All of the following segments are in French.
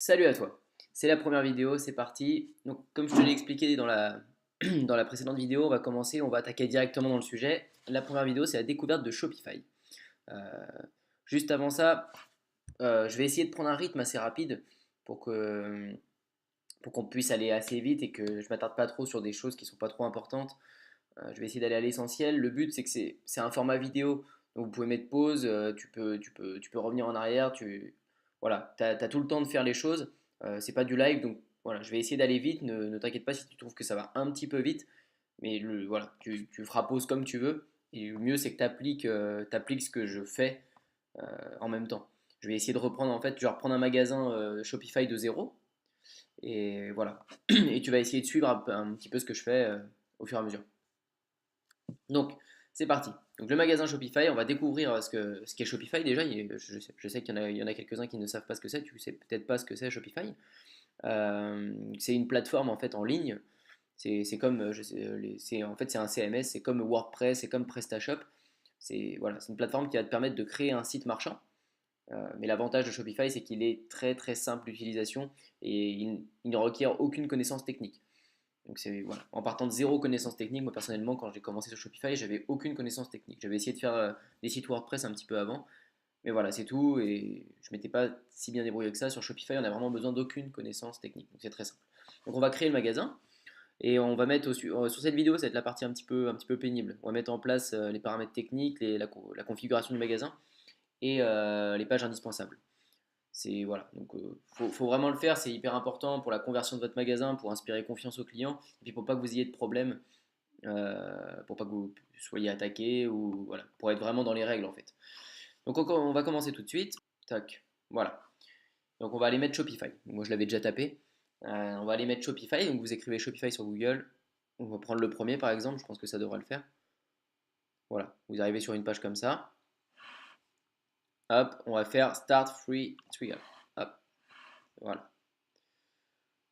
Salut à toi, c'est la première vidéo, c'est parti. Donc comme je te l'ai expliqué dans la, dans la précédente vidéo, on va commencer, on va attaquer directement dans le sujet. La première vidéo, c'est la découverte de Shopify. Euh, Juste avant ça, je vais essayer de prendre un rythme assez rapide pour que, pour qu'on puisse aller assez vite et que je m'attarde pas trop sur des choses qui sont pas trop importantes. Je vais essayer d'aller à l'essentiel. Le but, c'est que c'est un format vidéo, donc vous pouvez mettre pause, tu peux revenir en arrière, voilà, tu as tout le temps de faire les choses. C'est pas du live, donc voilà, je vais essayer d'aller vite. Ne t'inquiète pas si tu trouves que ça va un petit peu vite, mais voilà, tu feras pause comme tu veux. Et le mieux, c'est que tu appliques, ce que je fais euh, en même temps. Je vais essayer de reprendre, en fait, je vais reprendre un magasin Shopify de zéro. Et voilà. Et tu vas essayer de suivre un petit peu ce que je fais au fur et à mesure. Donc, c'est parti. Donc, le magasin Shopify, on va découvrir ce qu'est Shopify déjà. Je sais qu'il y en a quelques-uns qui ne savent pas ce que c'est. Tu sais peut-être pas ce que c'est Shopify. C'est une plateforme en fait en ligne. C'est comme, en fait, c'est un CMS, c'est comme WordPress, c'est comme PrestaShop. C'est une plateforme qui va te permettre de créer un site marchand. Mais l'avantage de Shopify, c'est qu'il est très très simple d'utilisation et il ne requiert aucune connaissance technique. Donc c'est voilà. En partant de zéro connaissance technique, moi personnellement, quand j'ai commencé sur Shopify, j'avais aucune connaissance technique. J'avais essayé de faire des sites WordPress un petit peu avant, mais voilà, c'est tout. Et je m'étais pas si bien débrouillé que ça. Sur Shopify, on a vraiment besoin d'aucune connaissance technique. Donc c'est très simple. Donc on va créer le magasin et on va mettre sur cette vidéo, ça va être la partie un petit peu pénible. On va mettre en place les paramètres techniques, la configuration du magasin et les pages indispensables. C'est voilà, donc faut vraiment le faire, c'est hyper important pour la conversion de votre magasin, pour inspirer confiance aux clients, et puis pour pas que vous ayez de problème, pour pas que vous soyez attaqué ou voilà, pour être vraiment dans les règles en fait. Donc on va commencer tout de suite. Tac, voilà. Donc on va aller mettre Shopify. Moi je l'avais déjà tapé. On va aller mettre Shopify. Donc vous écrivez Shopify sur Google. On va prendre le premier par exemple. Je pense que ça devrait le faire. Voilà. Vous arrivez sur une page comme ça. Hop, on va faire Start Free Trial. Hop, voilà.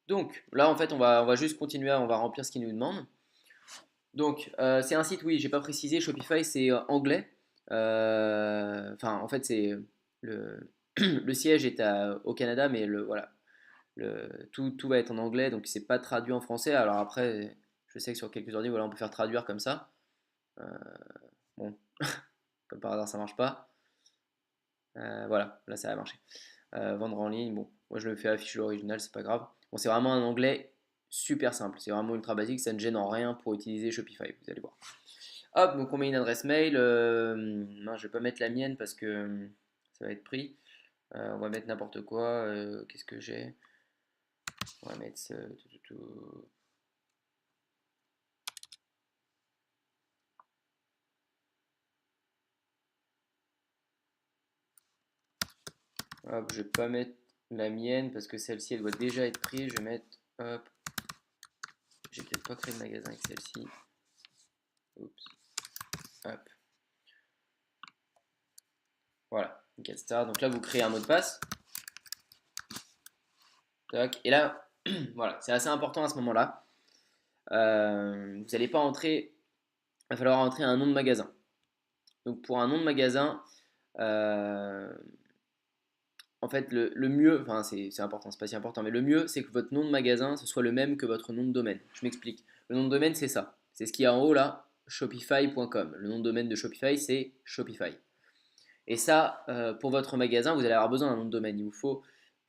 Donc là, en fait, on va juste continuer, on va remplir ce qu'il nous demande. Donc, c'est un site, oui, j'ai pas précisé, Shopify, c'est anglais. Enfin, en fait, le, le siège est au Canada, mais voilà, tout va être en anglais, donc c'est pas traduit en français. Alors après, je sais que sur quelques ordi, voilà, on peut faire traduire comme ça. Euh, bon, comme par hasard, ça marche pas. Voilà, là, ça a marché. Vendre en ligne, bon, moi je le fais afficher l'original, c'est pas grave. Bon, c'est vraiment un anglais super simple, c'est vraiment ultra basique, ça ne gêne en rien pour utiliser Shopify, vous allez voir. Hop, donc on met une adresse mail. Non, je vais pas mettre la mienne parce que ça va être pris. On va mettre n'importe quoi. Qu'est-ce que j'ai? On va mettre Hop, je vais pas mettre la mienne parce que celle-ci elle doit déjà être prise. Je vais mettre. Hop, j'ai peut-être pas créé de magasin avec celle-ci. Oups. Hop. Voilà, nickel start. Donc là, vous créez un mot de passe. Tac. Et là, voilà, c'est assez important à ce moment-là. Vous n'allez pas entrer, il va falloir entrer un nom de magasin. Donc pour un nom de magasin, euh, en fait, le mieux, enfin c'est important, c'est pas si important, mais le mieux, c'est que votre nom de magasin, ce soit le même que votre nom de domaine. Je m'explique. Le nom de domaine, c'est ça. C'est ce qu'il y a en haut là, shopify.com. Le nom de domaine de Shopify, c'est Shopify. Et ça, pour votre magasin, vous allez avoir besoin d'un nom de domaine. Il faut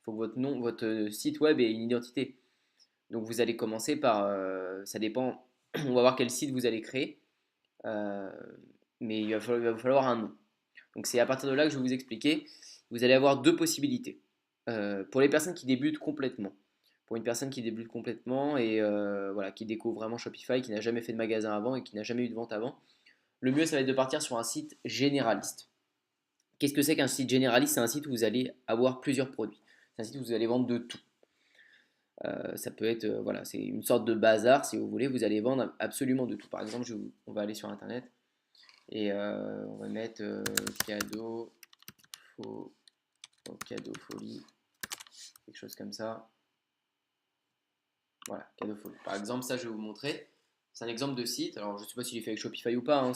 que votre site web ait une identité. Donc vous allez commencer par, ça dépend, on va voir quel site vous allez créer, euh, mais il va vous falloir un nom. Donc c'est à partir de là que je vais vous expliquer. Vous allez avoir deux possibilités. Pour les personnes qui débutent complètement. Pour une personne qui débute complètement et voilà, qui découvre vraiment Shopify, qui n'a jamais fait de magasin avant et qui n'a jamais eu de vente avant, le mieux ça va être de partir sur un site généraliste. Qu'est-ce que c'est qu'un site généraliste? C'est un site où vous allez avoir plusieurs produits. C'est un site où vous allez vendre de tout. Ça peut être, voilà, c'est une sorte de bazar si vous voulez. Vous allez vendre absolument de tout. Par exemple, on va aller sur internet et on va mettre cadeau, faux, cadeau folie, quelque chose comme ça. Voilà, cadeau folie. Par exemple, ça je vais vous montrer. C'est un exemple de site. Alors je ne sais pas s'il est fait avec Shopify ou pas, hein,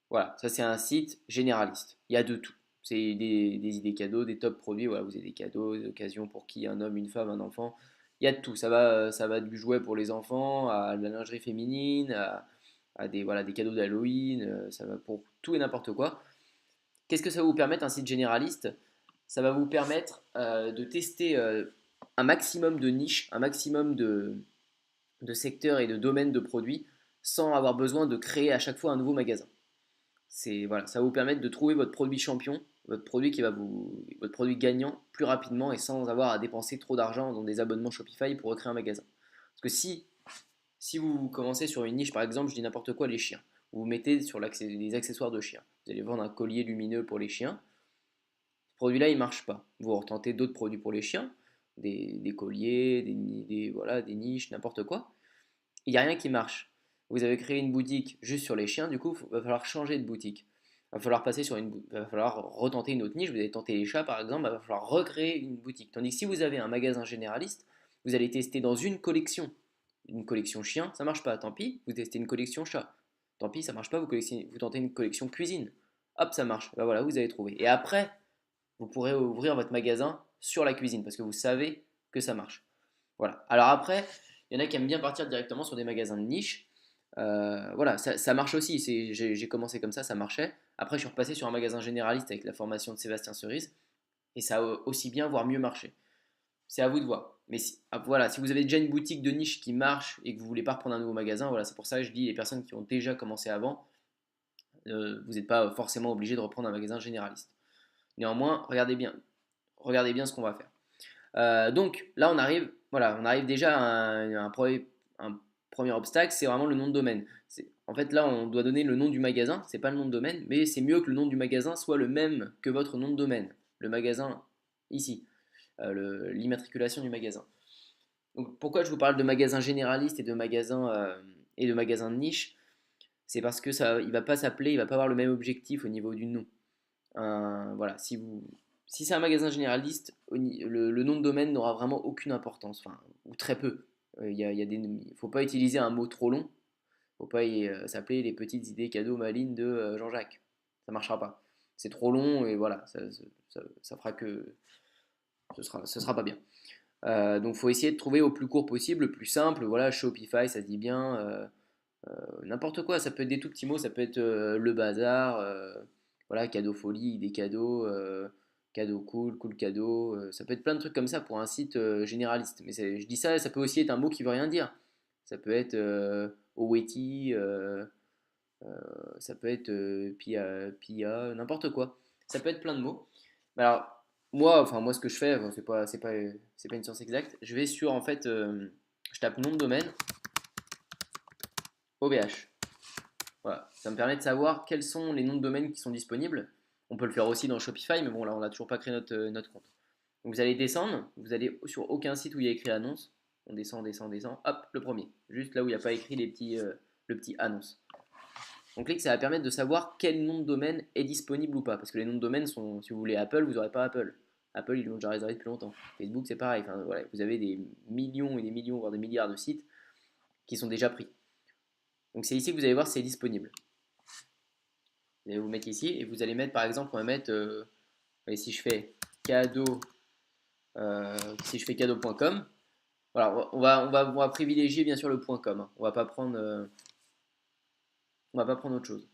voilà, ça c'est un site généraliste. Il y a de tout. C'est des idées cadeaux, des top produits. Voilà, vous avez des cadeaux, des occasions pour qui, un homme, une femme, un enfant. Il y a de tout. Ça va du jouet pour les enfants à de la lingerie féminine, à des, voilà, des cadeaux d'Halloween. Ça va pour tout et n'importe quoi. Qu'est-ce que ça va vous permettre, un site généraliste? Ça va vous permettre de tester un maximum de niches, un maximum de secteurs et de domaines de produits sans avoir besoin de créer à chaque fois un nouveau magasin. Voilà, ça va vous permettre de trouver votre produit champion, votre produit gagnant plus rapidement et sans avoir à dépenser trop d'argent dans des abonnements Shopify pour recréer un magasin. Parce que si vous commencez sur une niche, par exemple, je dis n'importe quoi, les chiens, vous mettez sur les accessoires de chiens, vous allez vendre un collier lumineux pour les chiens, ce produit-là il ne marche pas. Vous retentez d'autres produits pour les chiens, des colliers, voilà, des niches, n'importe quoi. Il n'y a rien qui marche. Vous avez créé une boutique juste sur les chiens, du coup, il va falloir changer de boutique. Il va falloir va falloir retenter une autre niche. Vous avez tenté les chats par exemple, il va falloir recréer une boutique. Tandis que si vous avez un magasin généraliste, vous allez tester dans une collection chien, ça marche pas, tant pis, vous testez une collection chat. Tant pis, ça marche pas, vous tentez une collection cuisine. Hop, ça marche. Ben voilà, vous avez trouvé. Et après, vous pourrez ouvrir votre magasin sur la cuisine parce que vous savez que ça marche. Voilà. Alors après, il y en a qui aiment bien partir directement sur des magasins de niche. Voilà, ça marche aussi. J'ai commencé comme ça marchait. Après, je suis repassé sur un magasin généraliste avec la formation de Sébastien Cerise et ça a aussi bien, voire mieux marché. C'est à vous de voir. Mais voilà, si vous avez déjà une boutique de niche qui marche et que vous voulez pas reprendre un nouveau magasin, voilà, c'est pour ça que je dis les personnes qui ont déjà commencé avant, vous n'êtes pas forcément obligé de reprendre un magasin généraliste. Néanmoins, regardez bien ce qu'on va faire. Donc là, on arrive déjà à un premier obstacle, c'est vraiment le nom de domaine. En fait, là, on doit donner le nom du magasin, c'est pas le nom de domaine, mais c'est mieux que le nom du magasin soit le même que votre nom de domaine. Le magasin ici, l'immatriculation du magasin. Donc pourquoi je vous parle de magasin généraliste et de magasin de niche? C'est parce que il va pas avoir le même objectif au niveau du nom. Voilà, si c'est un magasin généraliste, le nom de domaine n'aura vraiment aucune importance, enfin, ou très peu. Il faut pas utiliser un mot trop long, faut pas s'appeler les petites idées cadeaux malines de Jean-Jacques. Ça marchera pas. C'est trop long et voilà, ça fera que ce sera pas bien. Donc faut essayer de trouver au plus court possible, le plus simple. Voilà, Shopify, ça se dit bien. N'importe quoi, ça peut être des tout petits mots, ça peut être le bazar, voilà, cadeau folie, des cadeaux, cadeau cool, cool cadeau, ça peut être plein de trucs comme ça pour un site généraliste. Mais je dis ça, ça peut aussi être un mot qui veut rien dire. Ça peut être Oweti, ça peut être Pia, n'importe quoi. Ça peut être plein de mots. Mais alors, moi, ce que je fais, enfin, c'est pas une science exacte. Je vais sur, en fait, je tape nom de domaine, OVH. Voilà, ça me permet de savoir quels sont les noms de domaine qui sont disponibles. On peut le faire aussi dans Shopify, mais bon, là, on n'a toujours pas créé notre compte. Donc, vous allez descendre, vous allez sur aucun site où il y a écrit annonce. On descend, hop, le premier. Juste là où il n'y a pas écrit le petit annonce. Donc, clic, ça va permettre de savoir quel nom de domaine est disponible ou pas. Parce que les noms de domaine sont, si vous voulez Apple, vous n'aurez pas Apple. Apple, ils l'ont déjà réservé depuis longtemps. Facebook, c'est pareil. Enfin, voilà, vous avez des millions et des millions, voire des milliards de sites qui sont déjà pris. Donc, c'est ici que vous allez voir si c'est disponible. Vous allez vous mettre ici et vous allez mettre par exemple, on va mettre, si je fais cadeau, si je fais cadeau.com, voilà, on va privilégier bien sûr le .com, hein. On va pas prendre autre chose.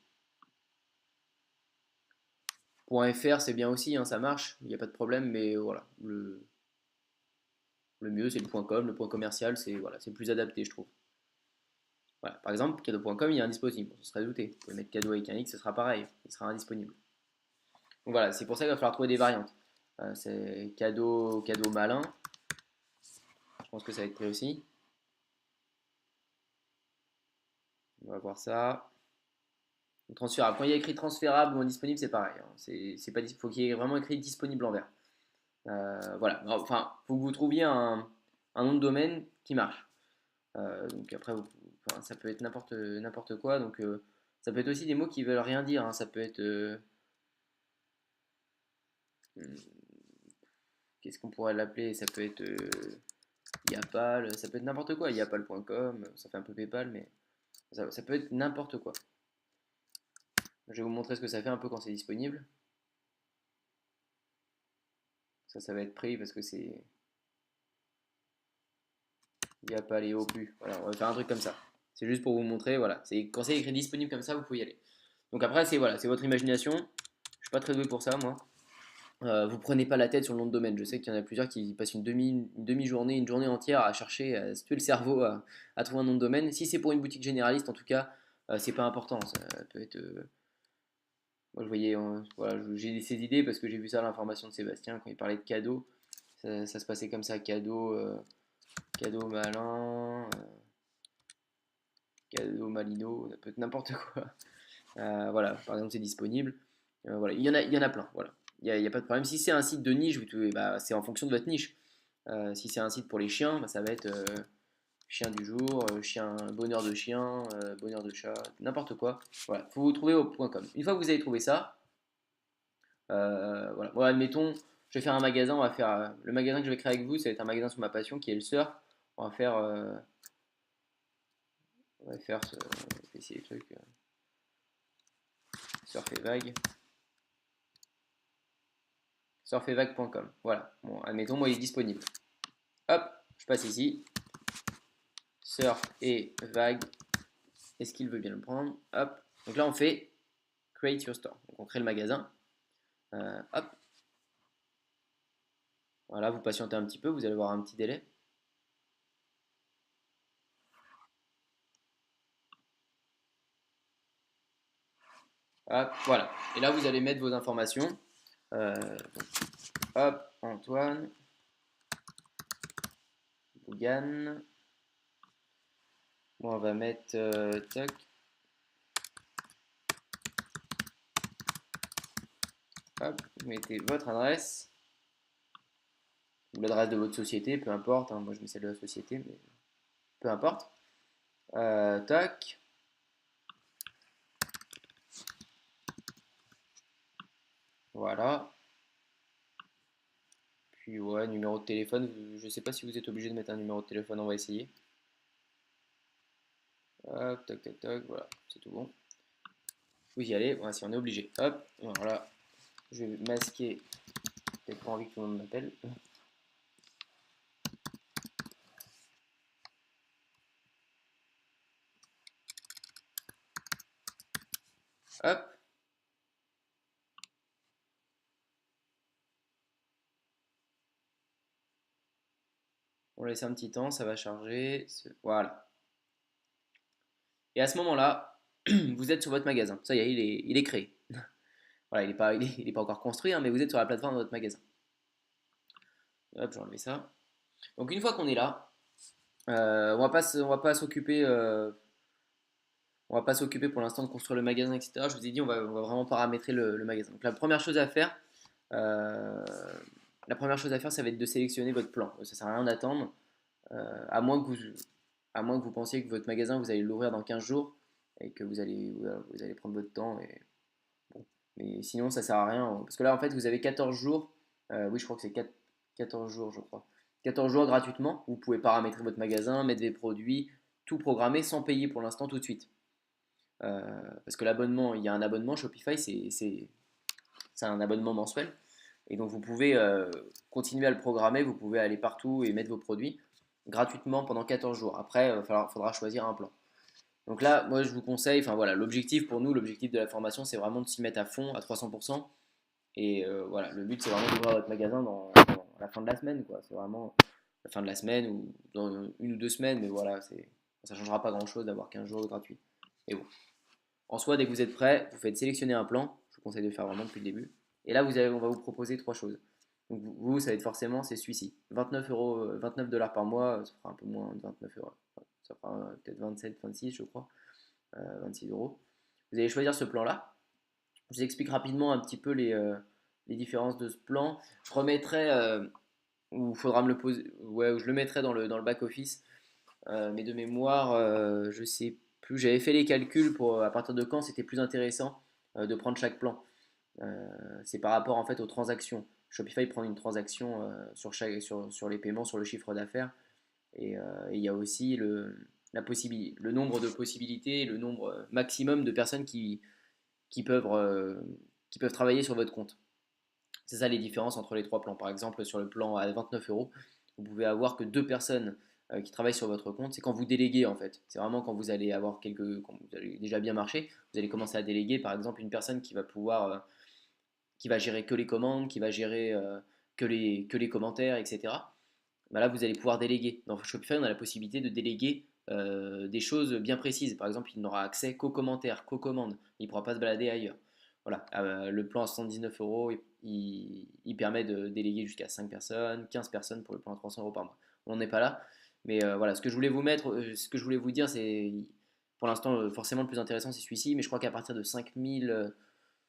.fr c'est bien aussi, hein, ça marche, il n'y a pas de problème, mais voilà, le mieux c'est le .com, le point commercial c'est voilà, c'est plus adapté je trouve. Voilà, par exemple, cadeau.com il est indisponible, on se serait douté. Vous pouvez mettre cadeau avec un X, ce sera pareil, il sera indisponible. Donc voilà, c'est pour ça qu'il va falloir trouver des variantes. C'est cadeau malin. Je pense que ça va être pris aussi. On va voir ça. Transférable. Quand il y a écrit transférable ou indisponible, c'est pareil, hein. C'est pas, faut qu'il y ait vraiment écrit disponible en vert. Voilà. Enfin, faut que vous trouviez un nom de domaine qui marche. Donc après, enfin, ça peut être n'importe quoi. Donc ça peut être aussi des mots qui veulent rien dire, hein. Ça peut être hmm, qu'est-ce qu'on pourrait l'appeler? Ça peut être Yapal, ça peut être n'importe quoi. Yapal.com, ça fait un peu PayPal, mais ça peut être n'importe quoi. Je vais vous montrer ce que ça fait un peu quand c'est disponible. Ça va être pris parce que c'est. Il n'y a pas les hauts plus. Voilà, on va faire un truc comme ça. C'est juste pour vous montrer, voilà. Quand c'est écrit disponible comme ça, vous pouvez y aller. Donc après, c'est voilà, c'est votre imagination. Je suis pas très doué pour ça, moi. Vous prenez pas la tête sur le nom de domaine. Je sais qu'il y en a plusieurs qui passent une demi-journée, une journée entière à chercher, à se tuer le cerveau, à trouver un nom de domaine. Si c'est pour une boutique généraliste, en tout cas, c'est pas important. Ça peut être. Moi, je voyais, voilà, j'ai ces idées parce que j'ai vu ça à l'information de Sébastien quand il parlait de cadeaux. Ça se passait comme ça, cadeau malin, cadeau malino, ça peut être n'importe quoi. Voilà, par exemple, c'est disponible. Voilà, il y en a plein. Voilà, il y a pas de problème. Si c'est un site de niche, bah, c'est en fonction de votre niche. Si c'est un site pour les chiens, bah, ça va être chien du jour, chien, bonheur de chien, bonheur de chat, n'importe quoi. Voilà, faut vous trouver au point .com. Une fois que vous avez trouvé ça, voilà. Bon, admettons, je vais faire un magasin, on va faire le magasin que je vais créer avec vous, ça va être un magasin sur ma passion qui est le surf. On va faire, on va faire ce, je vais essayer le truc, surf et vague, surfetvague.com. Voilà. Bon, admettons, moi il est disponible. Hop, je passe ici, surf et vague. Est-ce qu'il veut bien le prendre? Hop. Donc là on fait create your store. Donc on crée le magasin. Hop. Voilà, vous patientez un petit peu, vous allez voir un petit délai. Hop, voilà. Et là, vous allez mettre vos informations. Donc, hop, Antoine, Bougan. Bon, on va mettre toc. Hop, vous mettez votre adresse ou l'adresse de votre société, peu importe. Hein, moi, je mets celle de la société, mais peu importe. Toc. Voilà. Puis, ouais, numéro de téléphone. Je sais pas si vous êtes obligé de mettre un numéro de téléphone, on va essayer. Hop, toc, toc, toc. Voilà, c'est tout bon. Vous y allez. Voilà, si on est obligé. Hop, voilà. Je vais masquer. Peut-être pas envie que tout le monde m'appelle. Hop. On laisse un petit temps, ça va charger. Voilà. Et à ce moment-là, vous êtes sur votre magasin. Ça y est, il est créé. Voilà, il est pas encore construit, hein, mais vous êtes sur la plateforme de votre magasin. Hop, j'ai enlevé ça. Donc une fois qu'on est là, on va pas s'occuper, on va pas s'occuper pour l'instant de construire le magasin, etc. Je vous ai dit, on va vraiment paramétrer le magasin. Donc euh, la première chose à faire, ça va être de sélectionner votre plan. Ça sert à rien d'attendre, à moins que vous pensiez que votre magasin, vous allez l'ouvrir dans 15 jours et que vous allez prendre votre temps. Bon. Mais sinon, ça sert à rien. Parce que là, en fait, vous avez 14 jours. Oui, je crois que c'est 14 jours, je crois. 14 jours gratuitement. Vous pouvez paramétrer votre magasin, mettre des produits, tout programmer sans payer pour l'instant tout de suite. Parce que l'abonnement, il y a un abonnement Shopify, c'est un abonnement mensuel. Et donc vous pouvez continuer à le programmer, vous pouvez aller partout et mettre vos produits gratuitement pendant 14 jours. Après, il faudra choisir un plan. Donc là, moi je vous conseille, enfin voilà, l'objectif pour nous, l'objectif de la formation, c'est vraiment de s'y mettre à fond, à 300%. Et voilà, le but c'est vraiment d'ouvrir votre magasin dans la fin de la semaine, quoi. C'est vraiment la fin de la semaine ou dans une ou deux semaines, mais voilà, ça ne changera pas grand-chose d'avoir 15 jours gratuits. Et bon, en soi, dès que vous êtes prêt, vous faites sélectionner un plan. Je vous conseille de le faire vraiment depuis le début. Et là, on va vous proposer trois choses. Donc vous, ça va être forcément, c'est celui-ci. 29 euros, 29 dollars par mois, ça fera un peu moins de 29 euros. Ça fera peut-être 27, 26, je crois. 26 euros. Vous allez choisir ce plan-là. Je vous explique rapidement un petit peu les différences de ce plan. Je remettrai, ou il faudra me le poser, ouais, ou je le mettrai dans le back-office. Mais de mémoire, je sais plus. J'avais fait les calculs pour à partir de quand c'était plus intéressant de prendre chaque plan. C'est par rapport en fait aux transactions. Shopify prend une transaction sur les paiements, sur le chiffre d'affaires. Et il y a aussi le nombre de possibilités, le nombre maximum de personnes qui peuvent, qui peuvent travailler sur votre compte. C'est ça les différences entre les trois plans. Par exemple, sur le plan à 29 euros, vous pouvez avoir que deux personnes qui travaillent sur votre compte. C'est quand vous déléguez en fait. C'est vraiment quand vous allez avoir quand vous allez déjà bien marcher, vous allez commencer à déléguer par exemple une personne qui va pouvoir, qui va gérer que les commandes, qui va gérer que les commentaires, etc. Bah là, vous allez pouvoir déléguer. Dans Shopify, on a la possibilité de déléguer des choses bien précises. Par exemple, il n'aura accès qu'aux commentaires, qu'aux commandes. Il ne pourra pas se balader ailleurs. Voilà, le plan à 79 euros, il permet de déléguer jusqu'à 5 personnes, 15 personnes pour le plan à 300 euros par mois. On n'est pas là, mais voilà, ce que je voulais vous mettre, ce que je voulais vous dire, c'est pour l'instant, forcément, le plus intéressant, c'est celui-ci, mais je crois qu'à partir de 5000,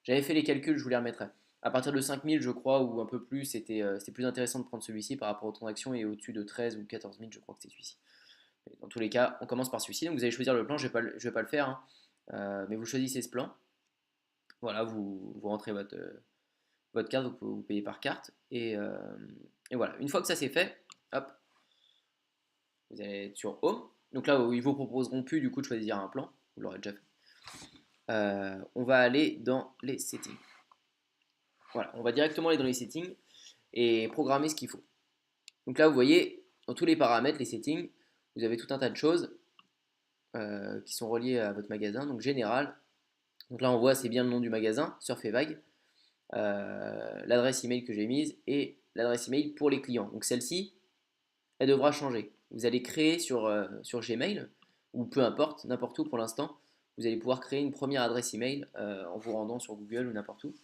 j'avais fait les calculs, je vous les remettrai. À partir de 5000, je crois, ou un peu plus, c'était plus intéressant de prendre celui-ci par rapport aux transactions, et au-dessus de 13 ou 14 000, je crois que c'est celui-ci. Dans tous les cas, on commence par celui-ci. Donc vous allez choisir le plan, je ne vais pas le faire, hein. Mais vous choisissez ce plan. Voilà, vous rentrez votre carte, vous payez par carte. Et voilà, une fois que ça c'est fait, hop, vous allez être sur Home. Donc là, ils vous proposeront plus du coup de choisir un plan, vous l'aurez déjà fait. On va aller dans les settings. Voilà, on va directement aller dans les settings et programmer ce qu'il faut. Donc là, vous voyez, dans tous les paramètres, les settings, vous avez tout un tas de choses qui sont reliées à votre magasin. Donc général, donc là on voit c'est bien le nom du magasin, Surf et Vague, l'adresse email que j'ai mise et l'adresse email pour les clients. Donc celle-ci, elle devra changer. Vous allez créer sur Gmail, ou peu importe, n'importe où pour l'instant, vous allez pouvoir créer une première adresse email en vous rendant sur Google ou n'importe où.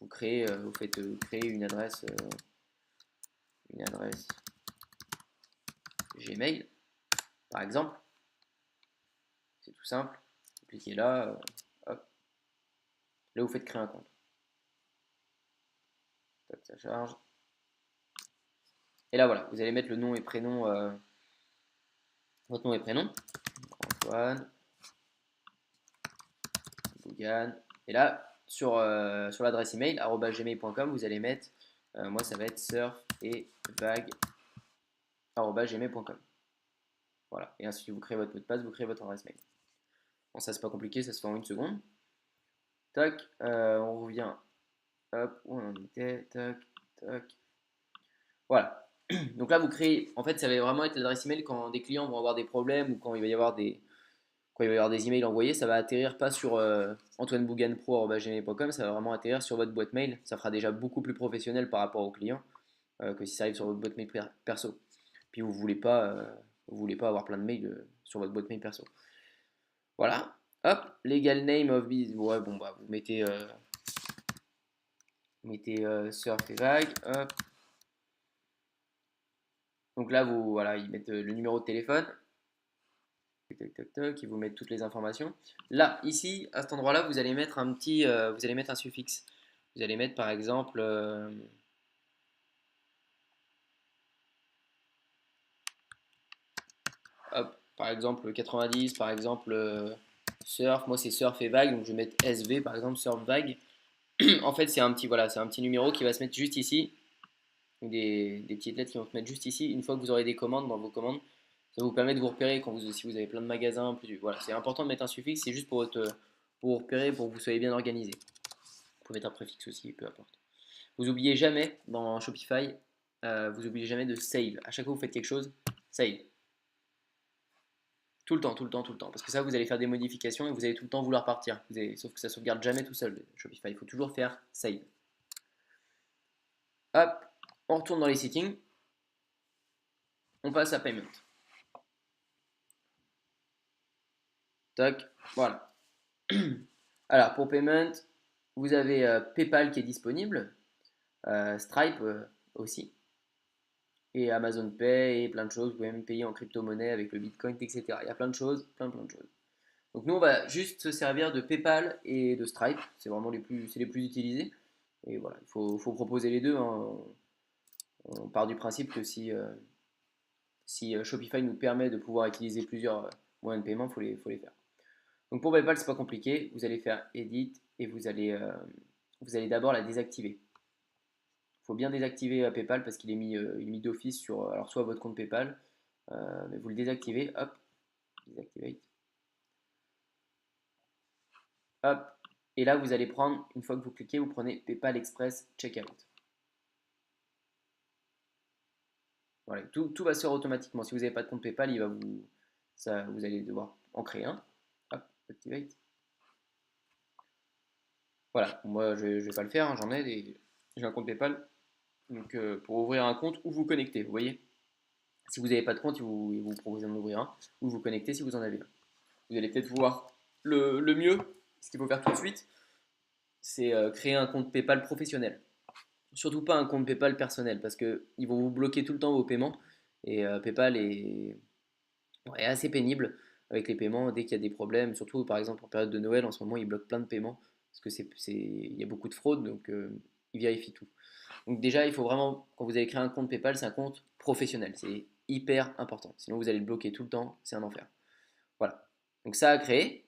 Vous faites créer une adresse Gmail, par exemple. C'est tout simple. Vous cliquez là, hop. Là, vous faites créer un compte. Tac, ça charge. Et là, voilà, vous allez mettre le nom et prénom, votre nom et prénom. Antoine, Bougan. Et là, sur l'adresse email, @gmail.com, vous allez mettre, moi ça va être surf et vague@gmail.com. Voilà. Et ensuite, vous créez votre mot de passe, vous créez votre adresse mail. Bon, ça c'est pas compliqué, ça se fait en une seconde. Tac, on revient. Hop, où on en était. Tac, tac. Voilà. Donc là, vous créez. En fait, ça va vraiment être l'adresse email quand des clients vont avoir des problèmes ou quand il va y avoir des emails envoyés, ça va atterrir pas sur antoinebouganpro@gmail.com, ça va vraiment atterrir sur votre boîte mail. Ça fera déjà beaucoup plus professionnel par rapport aux clients que si ça arrive sur votre boîte mail perso. Puis vous voulez pas avoir plein de mails sur votre boîte mail perso. Voilà. Hop, legal name of business. Ouais, bon bah vous mettez surf et vague. Hop. Donc là, voilà, ils mettent le numéro de téléphone. Tac, tac, tac, ils vous mettent toutes les informations. Là, ici, à cet endroit-là, vous allez mettre vous allez mettre un suffixe. Vous allez mettre par exemple, hop, par exemple 90, par exemple surf. Moi, c'est surf et vague, donc je vais mettre SV par exemple, surf vague. En fait, voilà, c'est un petit numéro qui va se mettre juste ici, des petites lettres qui vont se mettre juste ici. Une fois que vous aurez des commandes dans vos commandes, ça vous permet de vous repérer si vous avez plein de magasins. Voilà, c'est important de mettre un suffixe, c'est juste pour vous repérer, pour que vous soyez bien organisé. Vous pouvez mettre un préfixe aussi, peu importe. Vous oubliez jamais dans Shopify, vous oubliez jamais de save. À chaque fois que vous faites quelque chose, save. Tout le temps, tout le temps, tout le temps. Parce que ça, vous allez faire des modifications et vous allez tout le temps vouloir partir. Sauf que ça sauvegarde jamais tout seul, Shopify. Il faut toujours faire save. Hop, on retourne dans les settings. On passe à payment. Tac, voilà. Alors, pour payment, vous avez PayPal qui est disponible, Stripe aussi, et Amazon Pay et plein de choses. Vous pouvez même payer en crypto-monnaie avec le Bitcoin, etc. Il y a plein de choses, plein de choses. Donc nous, on va juste se servir de PayPal et de Stripe. C'est vraiment les plus utilisés. Et voilà, faut proposer les deux, hein. On part du principe que si Shopify nous permet de pouvoir utiliser plusieurs moyens de paiement, faut les faire. Donc pour PayPal, c'est pas compliqué. Vous allez faire Edit et vous allez d'abord la désactiver. Il faut bien désactiver PayPal parce qu'il est mis d'office sur alors soit votre compte PayPal, mais vous le désactivez. Hop, désactivate. Hop. Et là, vous allez prendre, une fois que vous cliquez, vous prenez PayPal Express Checkout. Voilà, tout va se faire automatiquement. Si vous n'avez pas de compte PayPal, vous allez devoir en créer un. Hop, activate. Voilà, moi je ne vais pas le faire, hein, j'ai un compte PayPal. Donc pour ouvrir un compte ou vous connecter, vous voyez. Si vous n'avez pas de compte, il vous propose d'en ouvrir un ou vous connecter si vous en avez un. Vous allez peut-être voir le mieux, ce qu'il faut faire tout de suite, c'est créer un compte PayPal professionnel. Surtout pas un compte PayPal personnel parce qu'ils vont vous bloquer tout le temps vos paiements et PayPal est ouais, assez pénible avec les paiements dès qu'il y a des problèmes, surtout par exemple en période de Noël en ce moment ils bloquent plein de paiements parce que il y a beaucoup de fraude donc ils vérifient tout. Donc déjà il faut vraiment quand vous allez créer un compte PayPal c'est un compte professionnel, c'est hyper important, sinon vous allez le bloquer tout le temps, c'est un enfer. Voilà, donc ça à créer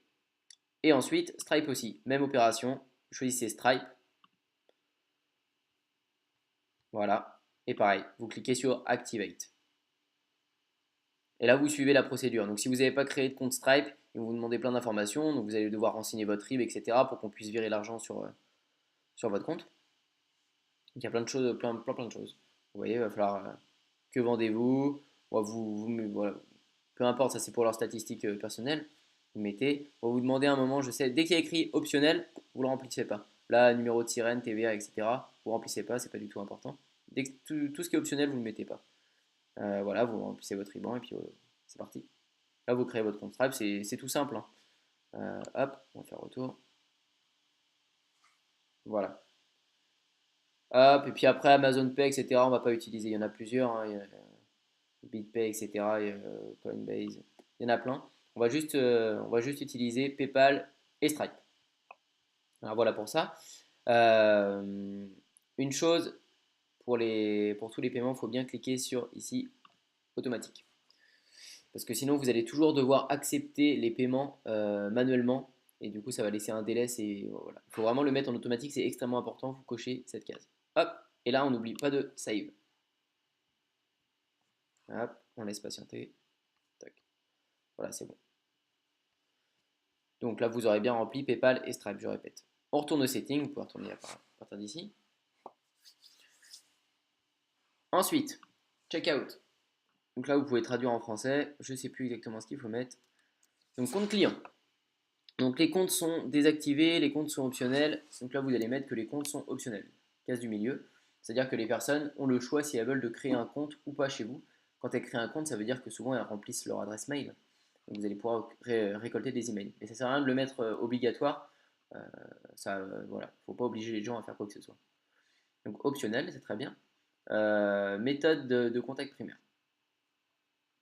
et ensuite Stripe aussi, même opération, choisissez Stripe, voilà, et pareil, vous cliquez sur Activate. Et là, vous suivez la procédure. Donc, si vous n'avez pas créé de compte Stripe, ils vont vous demander plein d'informations. Donc, vous allez devoir renseigner votre RIB, etc. pour qu'on puisse virer l'argent sur votre compte. Donc, il y a plein de choses, plein de choses. Vous voyez, il va falloir que vendez-vous. Voilà. Peu importe, ça c'est pour leurs statistiques personnelles. Vous mettez. On va vous demander un moment, je sais, dès qu'il y a écrit optionnel, vous ne le remplissez pas. Là, numéro de sirène, TVA, etc. Vous ne remplissez pas, c'est pas du tout important. Dès que tout ce qui est optionnel, vous ne le mettez pas. Voilà, vous remplissez votre IBAN et puis c'est parti. Là, vous créez votre compte Stripe, c'est tout simple, hein. Hop, on va faire retour. Voilà. Hop, et puis après Amazon Pay, etc., on va pas utiliser. Il y en a plusieurs, hein. Il y a BitPay, etc., il y a, Coinbase, il y en a plein. On va juste utiliser PayPal et Stripe. Alors voilà pour ça. Euh, une chose, pour tous les paiements, il faut bien cliquer sur ici, automatique. Parce que sinon, vous allez toujours devoir accepter les paiements manuellement. Et du coup, ça va laisser un délai. Voilà. Il faut vraiment le mettre en automatique. C'est extrêmement important. Vous cochez cette case. Hop. Et là, on n'oublie pas de save. Hop. On laisse patienter. Tac. Voilà, c'est bon. Donc là, vous aurez bien rempli PayPal et Stripe, je répète. On retourne aux settings. Vous pouvez retourner à partir d'ici. Ensuite, checkout. Donc là, vous pouvez traduire en français. Je ne sais plus exactement ce qu'il faut mettre. Donc, compte client. Donc les comptes sont désactivés, les comptes sont optionnels. Donc là, vous allez mettre que les comptes sont optionnels. Case du milieu. C'est-à-dire que les personnes ont le choix si elles veulent de créer un compte ou pas chez vous. Quand elles créent un compte, ça veut dire que souvent elles remplissent leur adresse mail. Donc vous allez pouvoir récolter des emails. Mais ça sert à rien de le mettre obligatoire. Voilà, faut pas obliger les gens à faire quoi que ce soit. Donc optionnel, c'est très bien. Méthode de contact primaire.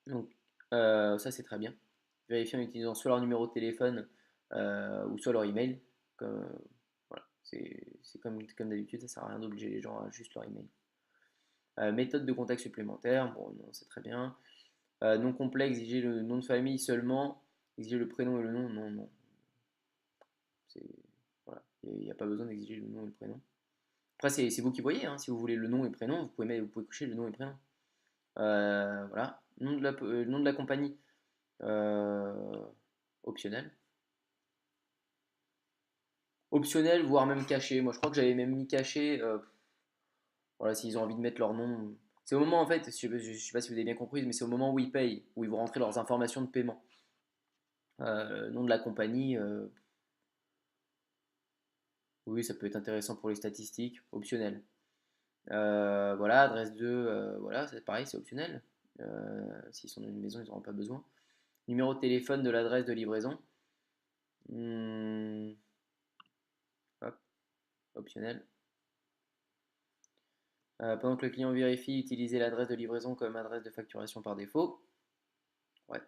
Donc ça c'est très bien. Vérifier en utilisant soit leur numéro de téléphone ou soit leur email. Voilà, c'est comme d'habitude, ça sert à rien d'obliger les gens à juste leur email. Méthode de contact supplémentaire, bon non c'est très bien. Nom complet, exiger le nom de famille seulement, exiger le prénom et le nom, non, non. Voilà, il n'y a pas besoin d'exiger le nom et le prénom. Après c'est vous qui voyez, hein, si vous voulez le nom et le prénom, vous pouvez coucher le nom et le prénom. Voilà, nom de la compagnie, euh, optionnel. Optionnel, voire même caché. Moi, je crois que j'avais même mis caché. Voilà, s'ils ont envie de mettre leur nom. C'est au moment, en fait, je ne sais pas si vous avez bien compris, mais c'est au moment où ils payent, où ils vont rentrer leurs informations de paiement. Nom de la compagnie, oui, ça peut être intéressant pour les statistiques, optionnel. Voilà, adresse 2, voilà, c'est pareil, c'est optionnel. S'ils sont dans une maison, ils n'auront pas besoin. Numéro de téléphone de l'adresse de livraison. Hmm, hop, optionnel. Pendant que le client vérifie, utilisez l'adresse de livraison comme adresse de facturation par défaut. Ouais.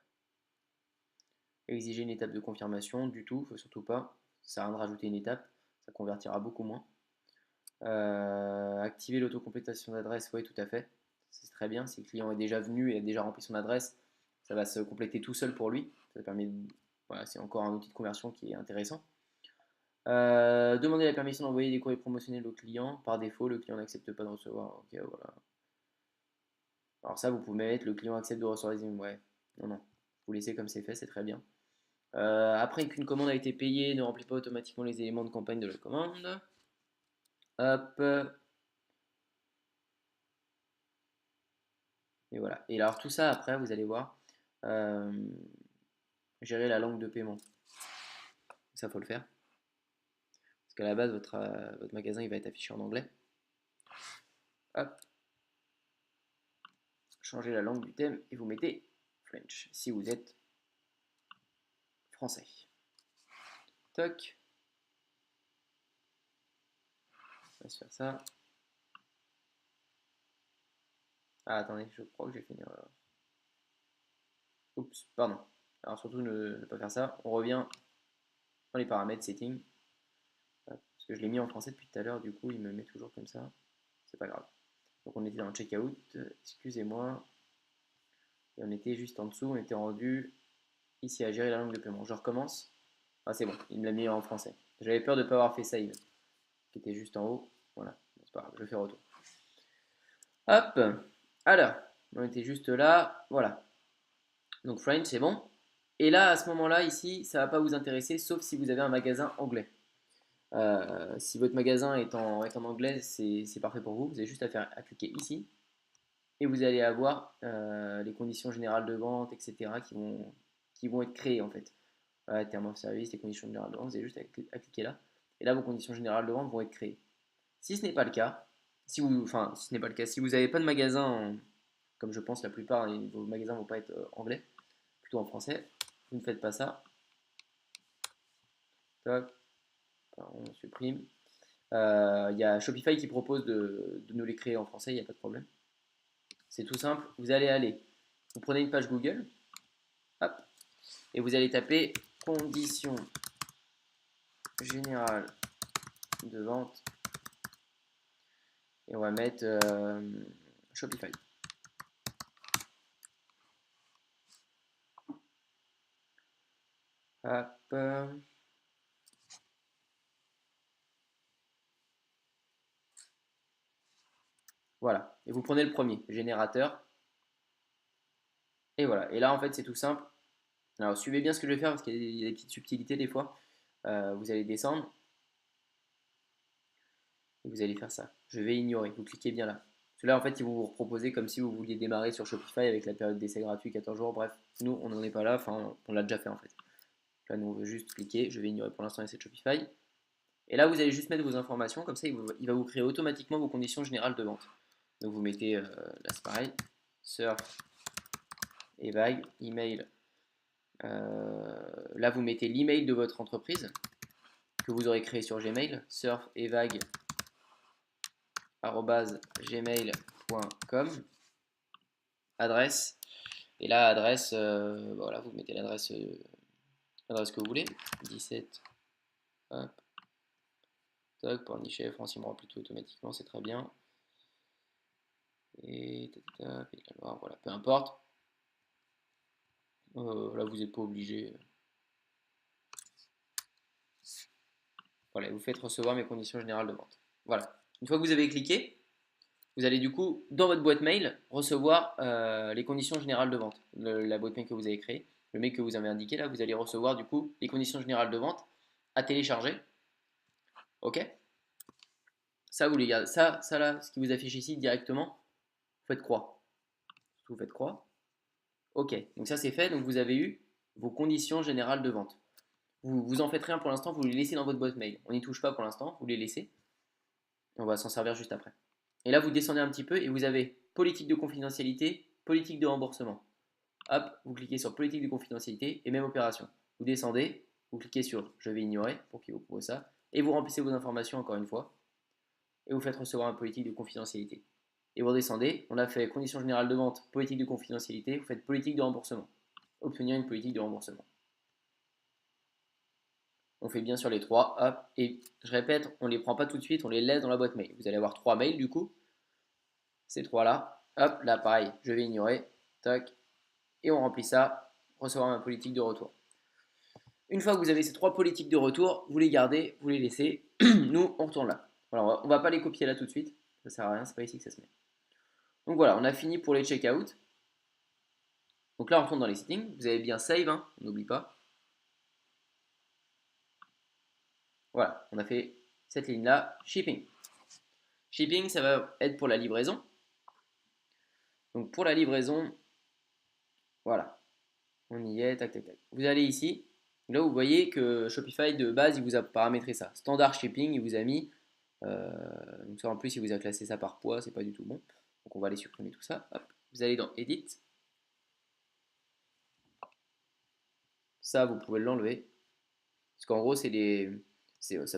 Exiger une étape de confirmation, du tout, faut surtout pas. Ça sert à rien de rajouter une étape, ça convertira beaucoup moins. Activer l'autocomplétation d'adresse, oui, tout à fait. C'est très bien. Si le client est déjà venu et a déjà rempli son adresse, ça va se compléter tout seul pour lui. Ça permet voilà, c'est encore un outil de conversion qui est intéressant. Demander la permission d'envoyer des courriers promotionnels au client. Par défaut, le client n'accepte pas de recevoir. Ok, voilà. Alors ça, vous pouvez mettre le client accepte de recevoir les emails. Ouais, non, non. Vous laissez comme c'est fait, c'est très bien. Après qu'une commande a été payée, ne remplit pas automatiquement les éléments de campagne de la commande. Hop. Et voilà. Et alors tout ça après, vous allez voir, euh, gérer la langue de paiement. Ça, faut le faire. Parce qu'à la base, votre magasin, il va être affiché en anglais. Hop, changez la langue du thème et vous mettez French si vous êtes français. Toc. On va se faire ça. Ah, attendez, je crois que j'ai fait une erreur. Oups, pardon. Alors surtout ne pas faire ça. On revient dans les paramètres settings. Parce que je l'ai mis en français depuis tout à l'heure, du coup il me met toujours comme ça. C'est pas grave. Donc on était dans le checkout, excusez-moi. Et on était juste en dessous, on était rendu ici à gérer la langue de paiement. Je recommence. Ah c'est bon, il me l'a mis en français. J'avais peur de ne pas avoir fait save, qui était juste en haut. Voilà, c'est pas grave, je fais retour. Hop, alors, on était juste là, voilà. Donc French, c'est bon. Et là, à ce moment-là, ici, ça ne va pas vous intéresser, sauf si vous avez un magasin anglais. Si votre magasin est en anglais, c'est parfait pour vous. Vous avez juste à cliquer ici et vous allez avoir les conditions générales de vente, etc. qui vont être créées en fait. Voilà, termes of service, les conditions générales de vente, vous avez juste à cliquer là. Et là, vos conditions générales de vente vont être créées. Si ce n'est pas le cas, si ce n'est pas le cas, si vous n'avez pas de magasin, comme je pense la plupart, vos magasins ne vont pas être anglais, plutôt en français, vous ne faites pas ça. Toc, on supprime. Il y a Shopify qui propose de nous les créer en français, il n'y a pas de problème. C'est tout simple. Vous prenez une page Google, hop, et vous allez taper conditions générales de vente, et on va mettre Shopify. Hop. Voilà. Et vous prenez le premier, générateur. Et voilà. Et là, en fait, c'est tout simple. Alors, suivez bien ce que je vais faire parce qu'il y a des petites subtilités des fois. Vous allez descendre. Et vous allez faire ça. Je vais ignorer. Vous cliquez bien là. Cela, en fait, ils vont vous proposer comme si vous vouliez démarrer sur Shopify avec la période d'essai gratuit 14 jours. Bref, nous, on n'en est pas là. Enfin, on l'a déjà fait en fait. Là, nous, on veut juste cliquer. Je vais ignorer pour l'instant l'essai de Shopify. Et là, vous allez juste mettre vos informations. Comme ça, il va vous créer automatiquement vos conditions générales de vente. Donc, vous mettez, là, c'est pareil. Surf et vague, email. Là, vous mettez l'email de votre entreprise que vous aurez créé sur Gmail, surf et vague gmail.com, adresse, et là adresse, voilà, vous mettez l'adresse que vous voulez, 17, hop, toc, pour nicher, France il me rend plutôt automatiquement, c'est très bien, et Pays de la Loire, voilà, peu importe, là vous n'êtes pas obligé, voilà, vous faites recevoir mes conditions générales de vente, voilà, une fois que vous avez cliqué, vous allez du coup, dans votre boîte mail, recevoir les conditions générales de vente. La boîte mail que vous avez créée, le mail que vous avez indiqué là, vous allez recevoir du coup les conditions générales de vente à télécharger. Ok. Ça, vous les gardez. Ça là, ce qui vous affiche ici directement, vous faites croix. Vous faites croix. Ok. Donc ça c'est fait. Donc vous avez eu vos conditions générales de vente. Vous en faites rien pour l'instant, vous les laissez dans votre boîte mail. On n'y touche pas pour l'instant, vous les laissez. On va s'en servir juste après. Et là, vous descendez un petit peu et vous avez politique de confidentialité, politique de remboursement. Hop, vous cliquez sur politique de confidentialité et même opération. Vous descendez, vous cliquez sur je vais ignorer pour qu'il vous propose ça et vous remplissez vos informations encore une fois et vous faites recevoir une politique de confidentialité. Et vous redescendez, on a fait conditions générales de vente, politique de confidentialité, vous faites politique de remboursement. Obtenir une politique de remboursement. On fait bien sur les trois, hop, et je répète, on ne les prend pas tout de suite, on les laisse dans la boîte mail. Vous allez avoir trois mails du coup, ces trois-là, hop, là pareil, je vais ignorer, tac, et on remplit ça, recevoir ma politique de retour. Une fois que vous avez ces trois politiques de retour, vous les gardez, vous les laissez. Nous, on retourne là. Alors, on va pas les copier là tout de suite. Ça sert à rien, c'est pas ici que ça se met. Donc voilà, on a fini pour les checkouts. Donc là, on retourne dans les settings. Vous avez bien save, hein, on n'oublie pas. Voilà, on a fait cette ligne-là. Shipping. Shipping, ça va être pour la livraison. Donc pour la livraison, voilà, on y est, tac tac tac. Vous allez ici, là vous voyez que Shopify de base il vous a paramétré ça. Standard shipping, il vous a mis, euh, donc ça en plus il vous a classé ça par poids, c'est pas du tout bon. Donc on va aller supprimer tout ça. Hop. Vous allez dans Edit, ça vous pouvez l'enlever. Parce qu'en gros ça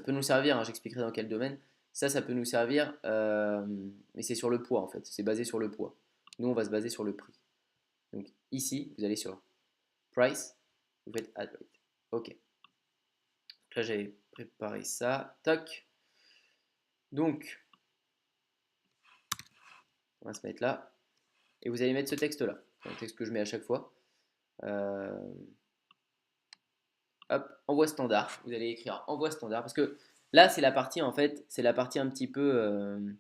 peut nous servir, hein, j'expliquerai dans quel domaine. Ça peut nous servir, mais c'est sur le poids en fait, c'est basé sur le poids. Nous on va se baser sur le prix. Donc ici, vous allez sur Price, vous faites Add Rate. Ok. Donc là, j'avais préparé ça. Toc. Donc, on va se mettre là. Et vous allez mettre ce texte-là. C'est un texte que je mets à chaque fois. Euh, hop, envoi standard. Vous allez écrire envoi standard. Parce que là, c'est la partie, en fait, c'est la partie un petit peu.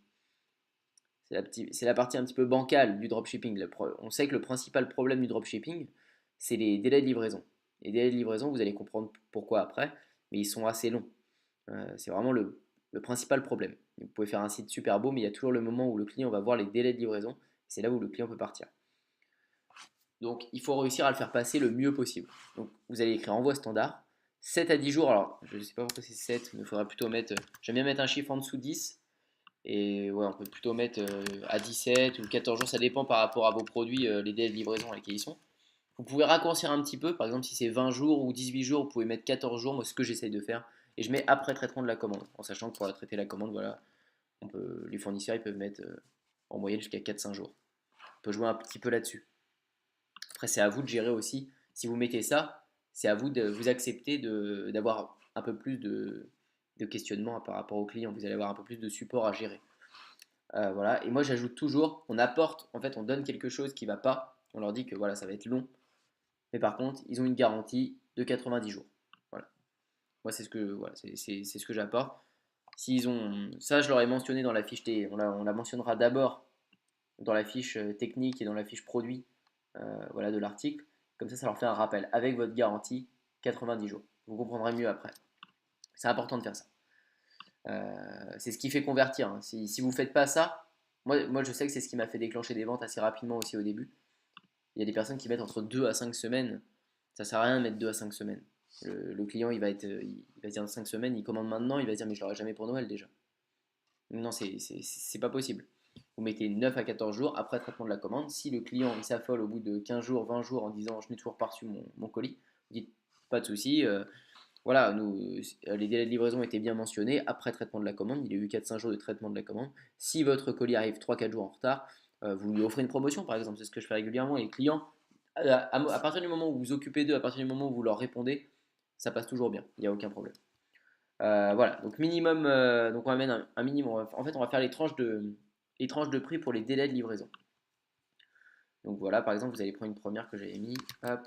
C'est la partie un petit peu bancale du dropshipping. On sait que le principal problème du dropshipping, c'est les délais de livraison. Les délais de livraison, vous allez comprendre pourquoi après, mais ils sont assez longs. C'est vraiment le principal problème. Vous pouvez faire un site super beau, mais il y a toujours le moment où le client va voir les délais de livraison. C'est là où le client peut partir. Donc il faut réussir à le faire passer le mieux possible. Donc vous allez écrire envoi standard. 7 à 10 jours, alors je ne sais pas pourquoi c'est 7, mais il faudra plutôt mettre. J'aime bien mettre un chiffre en dessous de 10. Et ouais, on peut plutôt mettre à 17 ou 14 jours, ça dépend par rapport à vos produits, les délais de livraison à lesquels ils sont. Vous pouvez raccourcir un petit peu, par exemple si c'est 20 jours ou 18 jours, vous pouvez mettre 14 jours, moi c'est ce que j'essaye de faire. Et je mets après traitement de la commande, en sachant que pour traiter la commande, voilà, les fournisseurs ils peuvent mettre en moyenne jusqu'à 4-5 jours. On peut jouer un petit peu là-dessus. Après c'est à vous de gérer aussi, si vous mettez ça, c'est à vous de vous accepter d'avoir un peu plus de questionnement par rapport au client, vous allez avoir un peu plus de support à gérer. Voilà. Et moi, j'ajoute toujours, on apporte, en fait, on donne quelque chose qui ne va pas. On leur dit que voilà, ça va être long. Mais par contre, ils ont une garantie de 90 jours. Voilà. Moi, c'est ce que, voilà, c'est ce que j'apporte. S'ils ont, ça, je leur ai mentionné dans la fiche T. On la mentionnera d'abord dans la fiche technique et dans la fiche produit voilà, de l'article. Comme ça leur fait un rappel avec votre garantie 90 jours. Vous comprendrez mieux après. C'est important de faire ça. C'est ce qui fait convertir, hein. Si vous ne faites pas ça, moi je sais que c'est ce qui m'a fait déclencher des ventes assez rapidement aussi au début. Il y a des personnes qui mettent entre 2 à 5 semaines. Ça sert à rien de mettre 2 à 5 semaines. Le client il va se dire 5 semaines, il commande maintenant, il va se dire mais je l'aurai jamais pour Noël déjà. Non, c'est pas possible. Vous mettez 9 à 14 jours après traitement de la commande. Si le client il s'affole au bout de 15 jours, 20 jours en disant je n'ai toujours pas reçu mon colis, vous dites pas de souci, voilà, les délais de livraison étaient bien mentionnés. Après traitement de la commande, il y a eu 4-5 jours de traitement de la commande. Si votre colis arrive 3-4 jours en retard, vous lui offrez une promotion par exemple. C'est ce que je fais régulièrement. Et les clients, à partir du moment où vous vous occupez d'eux, à partir du moment où vous leur répondez, ça passe toujours bien. Il n'y a aucun problème. Voilà, donc minimum, donc on va mettre un minimum. En fait, on va faire les tranches de prix pour les délais de livraison. Donc voilà, par exemple, vous allez prendre une première que j'avais mis. Hop.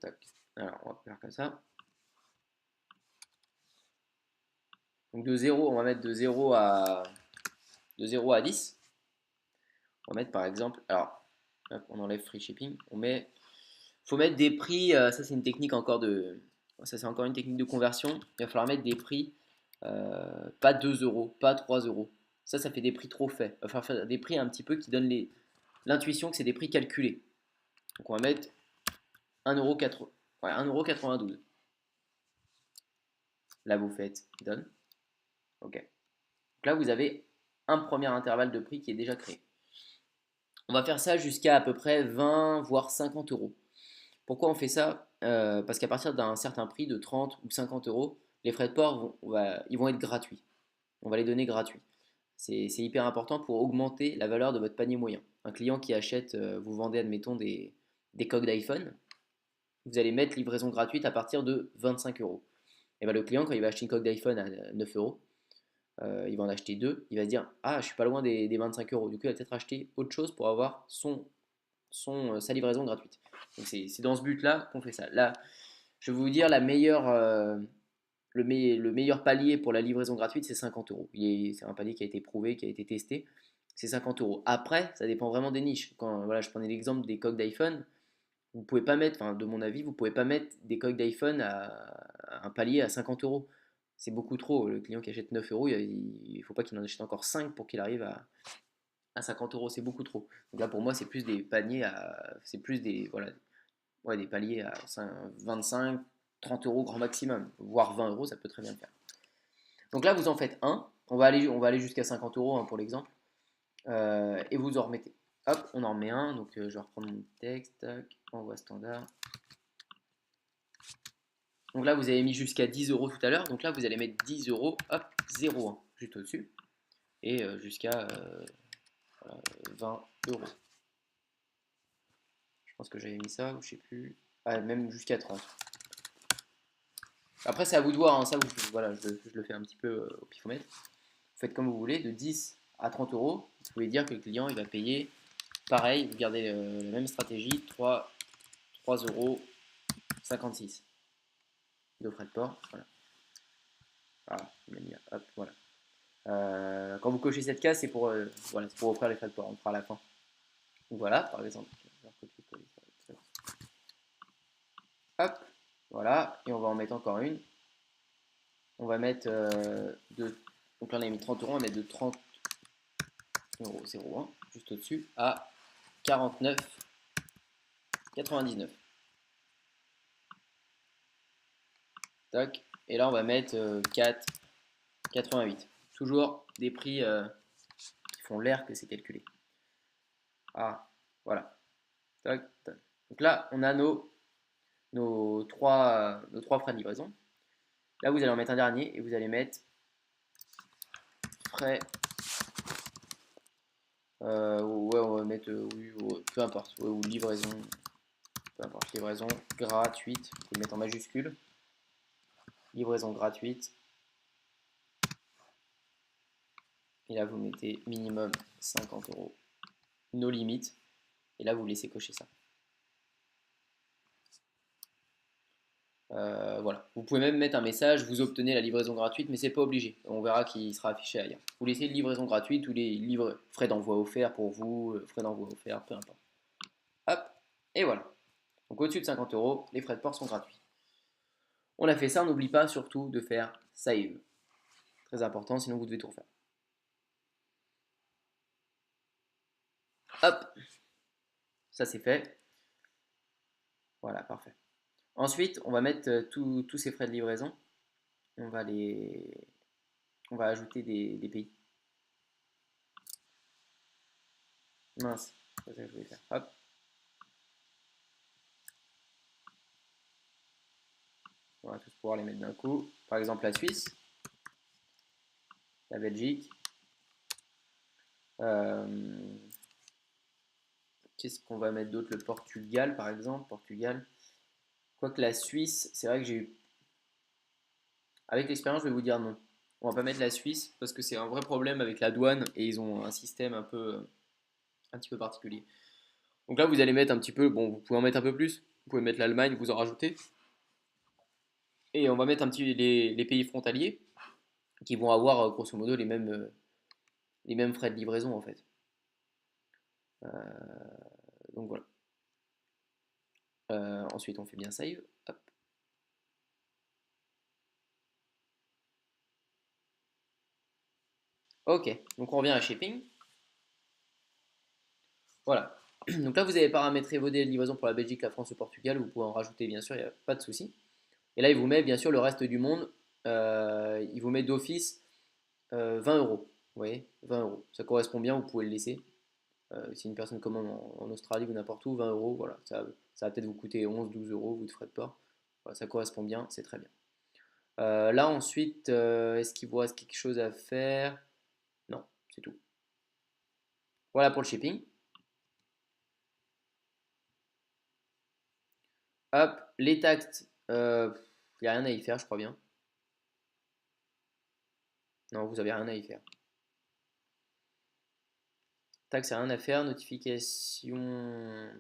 Tac. Alors, on va faire comme ça. Donc de 0, on va mettre de 0 à 10. On va mettre par exemple, alors hop, on enlève free shipping, faut mettre des prix, ça c'est une technique encore ça c'est encore une technique de conversion, il va falloir mettre des prix, pas 2 euros, pas 3 euros. Ça fait des prix trop faits. Il va falloir faire des prix un petit peu qui donnent l'intuition que c'est des prix calculés. Donc on va mettre 1,4 ouais, 1,92 €. Là vous faites done. Ok. Donc là vous avez un premier intervalle de prix qui est déjà créé. On va faire ça jusqu'à à peu près 20 voire 50 euros. Pourquoi on fait ça? Parce qu'à partir d'un certain prix de 30 ou 50 euros, les frais de port ils vont être gratuits. On va les donner gratuits. C'est hyper important pour augmenter la valeur de votre panier moyen. Un client qui achète, vous vendez admettons des coques d'iPhone, vous allez mettre livraison gratuite à partir de 25 euros. Et bien le client, quand il va acheter une coque d'iPhone à 9 euros, il va en acheter deux, il va se dire ah, je suis pas loin des 25 euros. Du coup, il va peut-être acheter autre chose pour avoir sa livraison gratuite. Donc c'est dans ce but-là qu'on fait ça. Là, je vais vous dire le meilleur palier pour la livraison gratuite, c'est 50 euros. C'est un palier qui a été prouvé, qui a été testé. C'est 50 euros. Après, ça dépend vraiment des niches. Quand voilà, je prenais l'exemple des coques d'iPhone, vous pouvez pas mettre, enfin, de mon avis, vous pouvez pas mettre des coques d'iPhone à un palier à 50 euros. c'est beaucoup trop. Le client qui achète 9 euros, il ne faut pas qu'il en achète encore 5 pour qu'il arrive à 50 euros. C'est beaucoup trop. Donc là, pour moi, c'est plus des paniers c'est plus des, voilà, ouais, des paliers à 25, 30 euros grand maximum, voire 20 euros, ça peut très bien le faire. Donc là, vous en faites un. On va aller jusqu'à 50 euros hein, pour l'exemple. Et vous en remettez. Hop, on en remet un. Donc je vais reprendre mon texte. Tac, envoi standard. Donc là, vous avez mis jusqu'à 10 euros tout à l'heure. Donc là, vous allez mettre 10 euros. Hop, 0,1 juste au-dessus. Et jusqu'à 20 euros. Je pense que j'avais mis ça, ou je sais plus. Ah, même jusqu'à 30. Après, c'est à vous de voir. Hein. Ça, voilà, je le fais un petit peu au pifomètre. Vous faites comme vous voulez, de 10 à 30 euros. Vous pouvez dire que le client il va payer pareil. Vous gardez la même stratégie, 3 euros 56 de frais de port. Voilà. Voilà, hop, voilà. Quand vous cochez cette case, c'est pour, voilà, c'est pour offrir les frais de port. On le fera à la fin. Donc voilà, par exemple. Hop, voilà. Et on va en mettre encore une. On va mettre donc là on a mis 30 euros, on va mettre de 30 euros 01 juste au-dessus à 49,99. Tac. Et là on va mettre 4,88. Toujours des prix qui font l'air que c'est calculé. Ah, voilà. Tac, tac. Donc là on a nos trois frais de livraison. Là vous allez en mettre un dernier et vous allez mettre frais. Ouais, on va mettre oui, peu importe, ouais, ou livraison, peu importe, livraison gratuite, vous pouvez le mettre en majuscule, livraison gratuite, et là vous mettez minimum 50 euros, nos limites, et là vous laissez cocher ça. Voilà, vous pouvez même mettre un message, vous obtenez la livraison gratuite, mais c'est pas obligé, on verra qu'il sera affiché ailleurs. Vous laissez livraison gratuite ou les frais d'envoi offerts pour vous, frais d'envoi offerts, peu importe. Hop, et voilà. Donc au-dessus de 50 euros, les frais de port sont gratuits. On a fait ça, on n'oublie pas surtout de faire save. Très important, sinon vous devez tout refaire. Hop, ça c'est fait. Voilà, parfait. Ensuite, on va mettre tous ces frais de livraison. On va ajouter des pays. Mince, c'est ça que je voulais faire. Hop. On va tous pouvoir les mettre d'un coup. Par exemple, la Suisse, la Belgique. Qu'est-ce qu'on va mettre d'autre? Le Portugal, par exemple. Portugal. Quoique la Suisse, c'est vrai que j'ai eu. Avec l'expérience, je vais vous dire non. On va pas mettre la Suisse parce que c'est un vrai problème avec la douane et ils ont un système un petit peu particulier. Donc là, vous allez mettre un petit peu, bon, vous pouvez en mettre un peu plus. Vous pouvez mettre l'Allemagne, vous en rajoutez. Et on va mettre un petit les pays frontaliers qui vont avoir grosso modo les mêmes frais de livraison en fait. Donc voilà. Ensuite, on fait bien save. Hop. Ok, donc on revient à shipping. Voilà. Donc là, vous avez paramétré vos délais de livraison pour la Belgique, la France, le Portugal. Vous pouvez en rajouter, bien sûr, il n'y a pas de souci. Et là, il vous met, bien sûr, le reste du monde. Il vous met d'office 20 euros. Vous voyez, 20 euros. Ça correspond bien, vous pouvez le laisser. Si une personne commande en Australie ou n'importe où, 20 euros, voilà, ça va peut-être vous coûter 11-12 euros, vous de frais de port. Voilà, ça correspond bien, c'est très bien. Là, ensuite, est-ce qu'il vous reste quelque chose à faire? Non, c'est tout. Voilà pour le shipping. Hop, les taxes, il n'y a rien à y faire, je crois bien. Non, vous n'avez rien à y faire. Taxes, il n'y a rien à faire. Notification,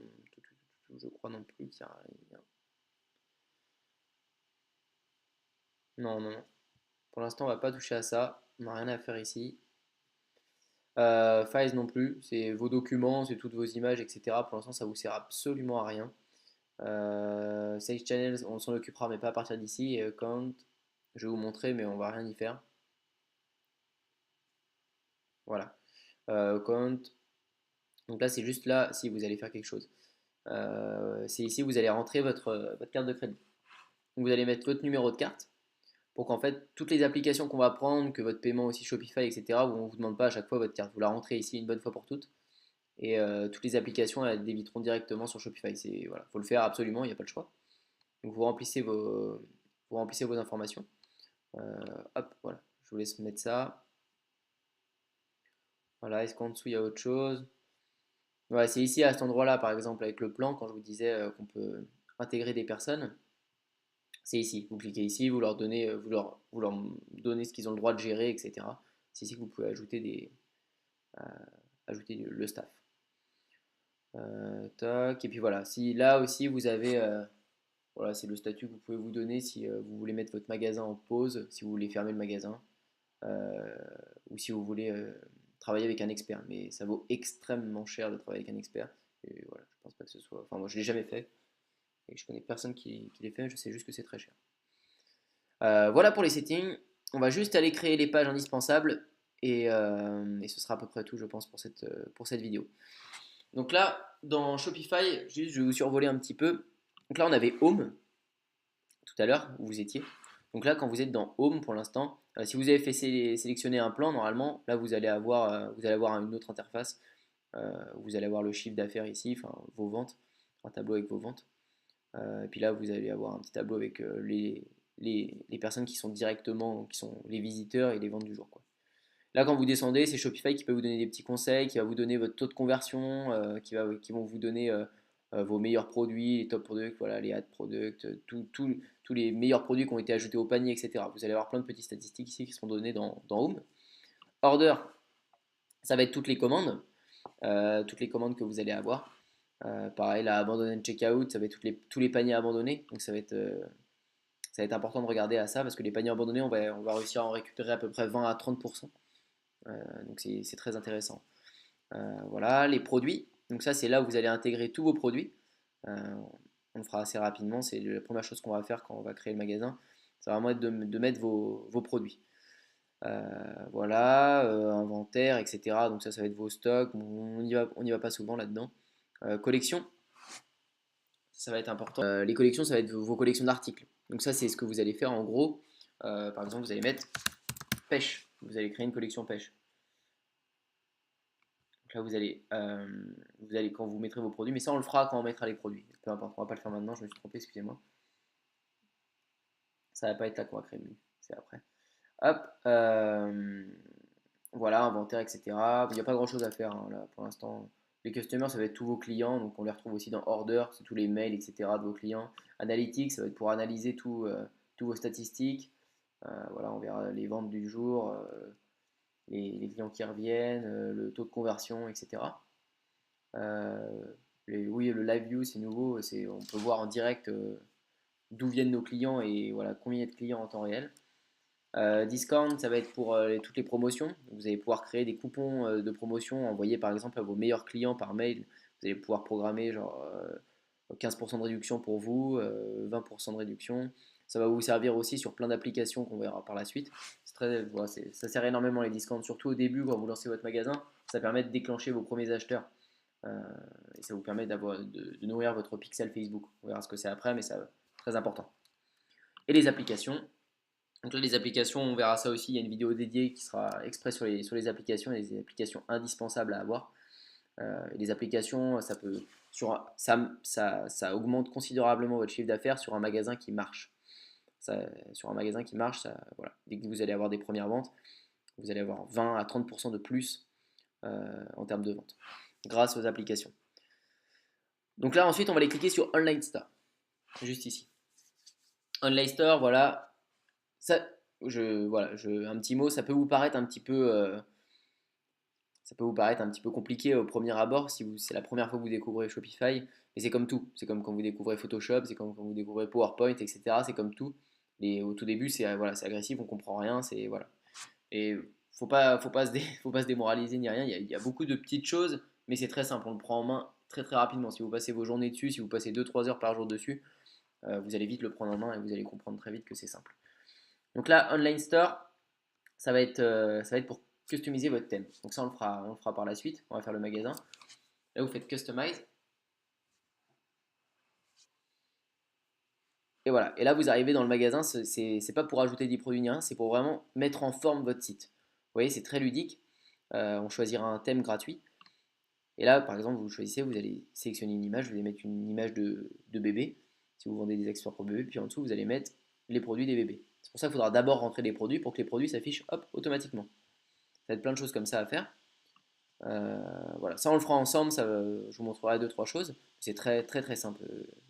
je crois non plus qu'il n'y a rien. Non, non, non. Pour l'instant, on va pas toucher à ça. On n'a rien à faire ici. Files non plus. C'est vos documents, c'est toutes vos images, etc. Pour l'instant, ça vous sert absolument à rien. Sales Channels, on s'en occupera, mais pas à partir d'ici. Et Account, Je vais vous montrer, mais on va rien y faire. Voilà. Compte. Donc là, c'est juste là si vous allez faire quelque chose. C'est ici, vous allez rentrer votre carte de crédit. Donc vous allez mettre votre numéro de carte pour qu'en fait, toutes les applications qu'on va prendre, que votre paiement aussi Shopify, etc., on ne vous demande pas à chaque fois votre carte. Vous la rentrez ici une bonne fois pour toutes. Et toutes les applications, elles débiteront directement sur Shopify. Voilà, faut le faire absolument, il n'y a pas le choix. Donc vous remplissez vos informations. Hop, voilà, je vous laisse mettre ça. Voilà, est-ce qu'en dessous il y a autre chose? Ouais, c'est ici à cet endroit-là, par exemple, avec le plan, quand je vous disais qu'on peut intégrer des personnes. C'est ici. Vous cliquez ici, vous leur donnez ce qu'ils ont le droit de gérer, etc. C'est ici que vous pouvez euh, ajouter le staff. Tac, et puis voilà. Si là aussi vous avez, voilà, c'est le statut que vous pouvez vous donner si vous voulez mettre votre magasin en pause, si vous voulez fermer le magasin, euh, ou si vous voulez travailler avec un expert. Mais ça vaut extrêmement cher de travailler avec un expert. Et voilà, je pense pas que ce soit. Enfin, moi je l'ai jamais fait et je connais personne qui l'ait fait. Je sais juste que c'est très cher. Voilà pour les settings. On va juste aller créer les pages indispensables et ce sera à peu près tout, je pense, pour cette vidéo. Donc là, dans Shopify, juste je vais vous survoler un petit peu. Donc là, on avait Home tout à l'heure où vous étiez. Donc là, quand vous êtes dans Home pour l'instant, si vous avez fait sélectionner un plan, normalement, là vous allez avoir une autre interface. Vous allez avoir le chiffre d'affaires ici, enfin vos ventes, un tableau avec vos ventes. Et puis là, vous allez avoir un petit tableau avec les personnes qui sont directement, qui sont les visiteurs et les ventes du jour, quoi. Là, quand vous descendez, c'est Shopify qui peut vous donner des petits conseils, qui va vous donner votre taux de conversion, qui vont vous donner vos meilleurs produits, les top products, voilà, les ad products, tous les meilleurs produits qui ont été ajoutés au panier, etc. Vous allez avoir plein de petites statistiques ici qui seront données dans Home. Order, ça va être toutes les commandes que vous allez avoir. Pareil, là, abandonner le checkout, ça va être tous les paniers abandonnés. Donc ça va être important de regarder à ça parce que les paniers abandonnés, on va réussir à en récupérer à peu près 20 à 30%. Donc c'est très intéressant. Voilà, les produits. Donc ça, c'est là où vous allez intégrer tous vos produits. Euh, on le fera assez rapidement. C'est la première chose qu'on va faire quand on va créer le magasin. Ça va vraiment être de mettre vos produits. Voilà, inventaire, etc. Donc ça va être vos stocks. On y va pas souvent là-dedans. Collection, ça va être important. Les collections, ça va être vos collections d'articles. Donc ça, c'est ce que vous allez faire en gros. Par exemple, vous allez mettre pêche. Vous allez créer une collection pêche. Donc là, vous allez quand vous mettrez vos produits, mais ça, on le fera quand on mettra les produits. Peu importe, on va pas le faire maintenant. Je me suis trompé, excusez-moi. Ça va pas être là qu'on va créer le menu. C'est après. Hop. Voilà, inventaire, etc. Il n'y a pas grand-chose à faire hein, là pour l'instant. Les customers, ça va être tous vos clients, donc on les retrouve aussi dans Order, c'est tous les mails, etc. de vos clients. Analytics, ça va être pour analyser tous vos statistiques. Voilà, on verra les ventes du jour, les clients qui reviennent, le taux de conversion, etc. Euh, oui, le live view, c'est nouveau, on peut voir en direct d'où viennent nos clients et voilà combien il y a de clients en temps réel. Discount, ça va être pour toutes les promotions. Vous allez pouvoir créer des coupons de promotion, envoyer par exemple à vos meilleurs clients par mail. Vous allez pouvoir programmer genre 15% de réduction pour vous, 20% de réduction. Ça va vous servir aussi sur plein d'applications qu'on verra par la suite. Voilà, ça sert énormément les discounts, surtout au début quand vous lancez votre magasin. Ça permet de déclencher vos premiers acheteurs. Euh, et ça vous permet de nourrir votre pixel Facebook. On verra ce que c'est après, mais c'est très important. Et les applications, donc là, les applications, on verra ça aussi. Il y a une vidéo dédiée qui sera exprès sur les applications et les applications indispensables à avoir. Les applications, ça augmente considérablement votre chiffre d'affaires sur un magasin qui marche. Sur un magasin qui marche, voilà. Dès que vous allez avoir des premières ventes, vous allez avoir 20 à 30% de plus en termes de vente grâce aux applications. Donc là, ensuite, on va aller cliquer sur Online Store, juste ici. Online Store, voilà. Ça, un petit mot, ça peut vous paraître un petit peu, compliqué au premier abord si c'est la première fois que vous découvrez Shopify, mais c'est comme tout. C'est comme quand vous découvrez Photoshop, c'est comme quand vous découvrez PowerPoint, etc. C'est comme tout. Et au tout début, c'est agressif, on comprend rien, c'est voilà. Et faut pas se démoraliser ni rien. Il y a beaucoup de petites choses, mais c'est très simple. On le prend en main très très rapidement. Si vous passez vos journées dessus, si vous passez 2-3 heures par jour dessus, vous allez vite le prendre en main et vous allez comprendre très vite que c'est simple. Donc là, Online Store, ça va être pour customiser votre thème. Donc ça, on le fera par la suite. On va faire le magasin. Là, vous faites Customize. Et voilà. Et là, vous arrivez dans le magasin. C'est pas pour ajouter des produits ni rien. C'est pour vraiment mettre en forme votre site. Vous voyez, c'est très ludique. On choisira un thème gratuit. Et là, par exemple, vous choisissez, vous allez sélectionner une image. Vous allez mettre une image de bébé. Si vous vendez des accessoires pour bébé. Puis en dessous, vous allez mettre les produits des bébés. C'est pour ça qu'il faudra d'abord rentrer les produits pour que les produits s'affichent hop, automatiquement. Ça va être plein de choses comme ça à faire. Voilà, ça on le fera ensemble, je vous montrerai deux trois choses. C'est très très très simple.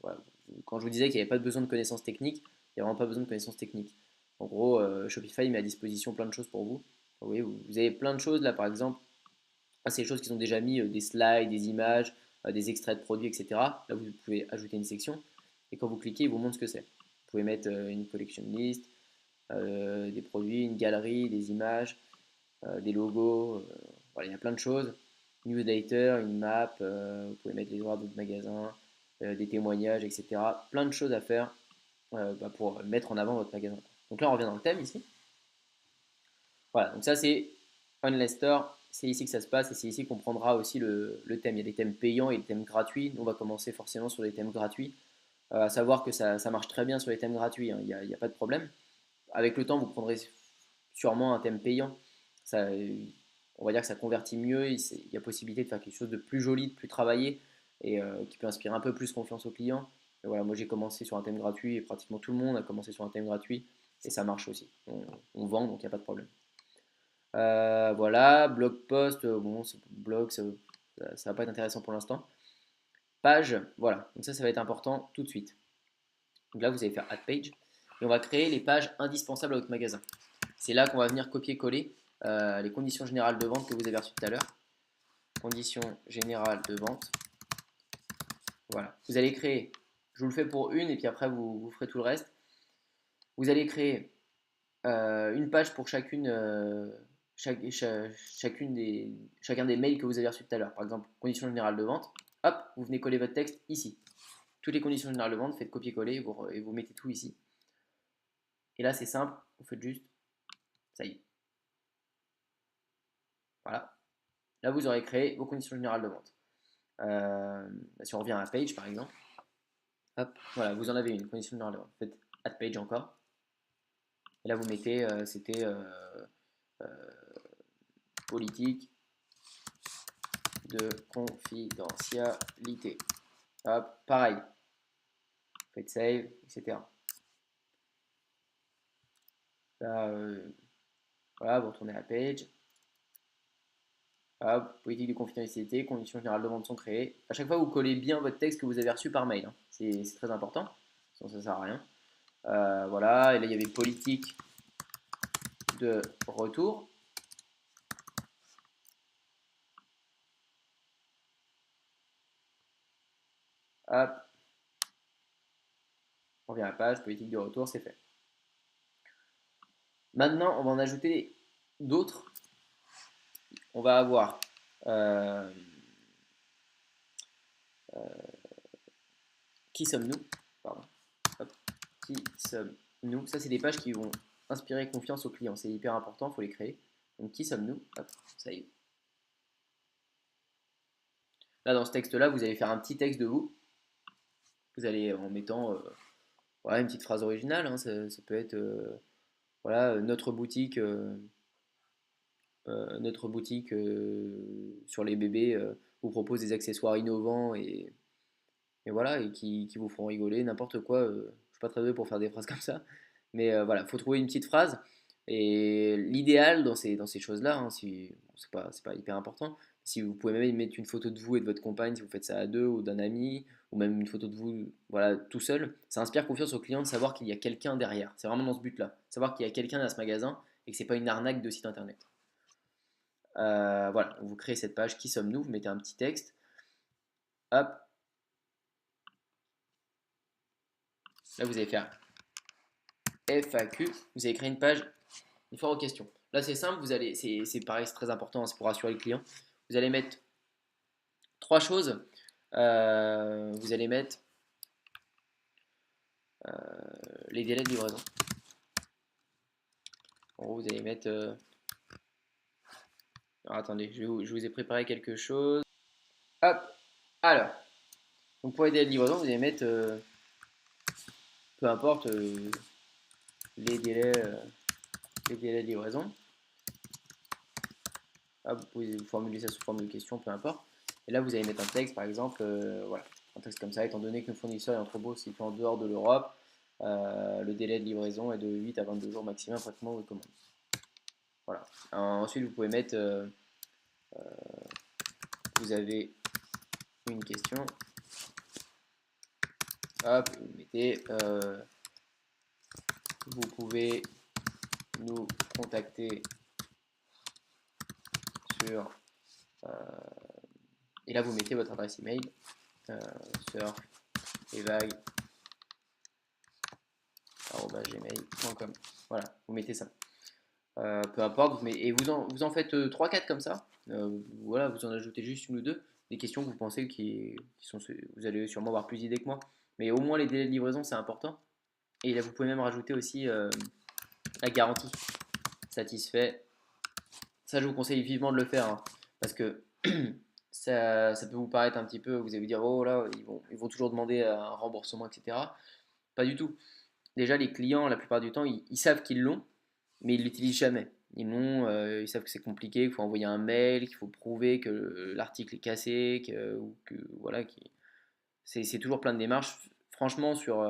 Voilà. Quand je vous disais qu'il n'y avait pas besoin de connaissances techniques, il n'y a vraiment pas besoin de connaissances techniques. En gros, Shopify met à disposition plein de choses pour vous. Vous voyez, vous avez plein de choses là, par exemple, c'est des choses qu'ils ont déjà mis, des slides, des images, des extraits de produits, etc. Là, vous pouvez ajouter une section et quand vous cliquez, il vous montre ce que c'est. Vous pouvez mettre une collection list, des produits, une galerie, des images, des logos, voilà, il y a plein de choses. Newsletter, une map, vous pouvez mettre les horaires de votre magasin, des témoignages, etc. Plein de choses à faire pour mettre en avant votre magasin. Donc là, on revient dans le thème ici. Voilà, donc ça c'est Online Store, c'est ici que ça se passe et c'est ici qu'on prendra aussi le thème. Il y a des thèmes payants et des thèmes gratuits. Nous, on va commencer forcément sur les thèmes gratuits. À savoir que ça marche très bien sur les thèmes gratuits, hein, il n'y a pas de problème. Avec le temps, vous prendrez sûrement un thème payant. Ça, on va dire que ça convertit mieux. Il y a possibilité de faire quelque chose de plus joli, de plus travaillé et qui peut inspirer un peu plus confiance aux clients. Et voilà, moi j'ai commencé sur un thème gratuit et pratiquement tout le monde a commencé sur un thème gratuit et ça marche aussi. On vend donc il n'y a pas de problème. Voilà, blog post, bon, blog, ça va pas être intéressant pour l'instant. Page, voilà, donc ça va être important tout de suite. Donc là, vous allez faire Add Page et on va créer les pages indispensables à votre magasin. C'est là qu'on va venir copier-coller les conditions générales de vente que vous avez reçues tout à l'heure. Conditions générales de vente. Voilà. Vous allez créer, je vous le fais pour une et puis après vous ferez tout le reste. Vous allez créer une page pour chacun des mails que vous avez reçus tout à l'heure. Par exemple, conditions générales de vente. Hop, vous venez coller votre texte ici. Toutes les conditions générales de vente, faites copier-coller et vous mettez tout ici. Et là, c'est simple, vous faites juste, ça y est. Voilà. Là, vous aurez créé vos conditions générales de vente. Si on revient à page, par exemple, hop, voilà, vous en avez une condition générale de vente. Faites add page encore. Et là, vous mettez, c'était euh, politique de confidentialité. Hop, pareil. Faites save, etc. Là, voilà, vous retournez à page. Hop, politique de confidentialité, conditions générales de vente sont créées. À chaque fois, vous collez bien votre texte que vous avez reçu par mail, hein. C'est très important, sinon ça ne sert à rien. Voilà, et là il y avait politique de retour. Hop, on revient à la page, politique de retour, c'est fait. Maintenant, on va en ajouter d'autres. On va avoir qui sommes-nous. Pardon. Hop, qui sommes-nous. Ça, c'est des pages qui vont inspirer confiance aux clients. C'est hyper important, il faut les créer. Donc, qui sommes-nous. Hop, ça y est. Là, dans ce texte-là, vous allez faire un petit texte de vous. Vous allez en mettant voilà, une petite phrase originale, hein. Ça peut être voilà, notre boutique sur les bébés vous propose des accessoires innovants et voilà, et qui vous feront rigoler, n'importe quoi. Je ne suis pas très doué pour faire des phrases comme ça, mais voilà, il faut trouver une petite phrase. Et l'idéal dans ces choses-là, hein, si, c'est pas hyper important, si vous pouvez même mettre une photo de vous et de votre compagne, si vous faites ça à deux, ou d'un ami, ou même une photo de vous voilà, tout seul, ça inspire confiance au client de savoir qu'il y a quelqu'un derrière. C'est vraiment dans ce but-là, savoir qu'il y a quelqu'un dans ce magasin et que c'est pas une arnaque de site internet. Voilà, vous créez cette page, qui sommes-nous, vous mettez un petit texte, hop, là vous allez faire FAQ, vous allez créer une page, une foire aux questions. Là c'est simple, c'est pareil, c'est très important, hein, c'est pour rassurer le client. Vous allez mettre trois choses. Vous allez mettre les délais de livraison. En gros, vous allez mettre. Alors, attendez, je vous ai préparé quelque chose. Hop, alors. Donc pour les délais de livraison, vous allez mettre peu importe les délais, euh, les délais de livraison. Hop, vous pouvez formuler ça sous forme de question, peu importe. Et là, vous allez mettre un texte, par exemple, voilà, un texte comme ça, étant donné que nos fournisseurs et entrepôts se situent en dehors de l'Europe, le délai de livraison est de 8 à 22 jours maximum après commande ou commande. Voilà. Ensuite, vous pouvez mettre, vous avez une question. Hop, vous mettez, vous pouvez nous contacter sur, et là vous mettez votre adresse email, surfevague@gmail.com. Voilà, vous mettez ça. Peu importe, et vous en faites 3-4 comme ça. Voilà, vous en ajoutez juste une ou deux. Des questions que vous pensez qui sont. Vous allez sûrement avoir plus d'idées que moi. Mais au moins les délais de livraison, c'est important. Et là, vous pouvez même rajouter aussi la garantie. Satisfait. Ça, je vous conseille vivement de le faire, hein, parce que ça peut vous paraître un petit peu. Vous allez vous dire, oh là, ils vont toujours demander un remboursement, etc. Pas du tout. Déjà, les clients, la plupart du temps, ils savent qu'ils l'ont, mais ils ne l'utilisent jamais. Ils savent que c'est compliqué, qu'il faut envoyer un mail, qu'il faut prouver que l'article est cassé, voilà, c'est toujours plein de démarches. Franchement, sur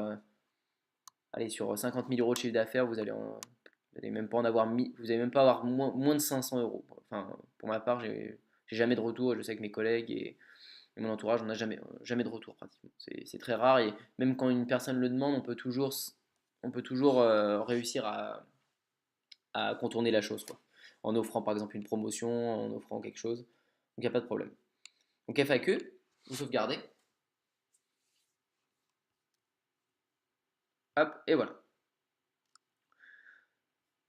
50 000 euros de chiffre d'affaires, vous allez même pas en avoir vous allez même pas avoir moins de 500 euros. Enfin, pour ma part, j'ai jamais de retour. Je sais que mes collègues et mon entourage, on n'a jamais de retour pratiquement. C'est très rare et même quand une personne le demande, on peut toujours réussir à contourner la chose, quoi. En offrant par exemple une promotion, en offrant quelque chose. Donc il n'y a pas de problème. Donc FAQ, vous sauvegardez. Hop, et voilà.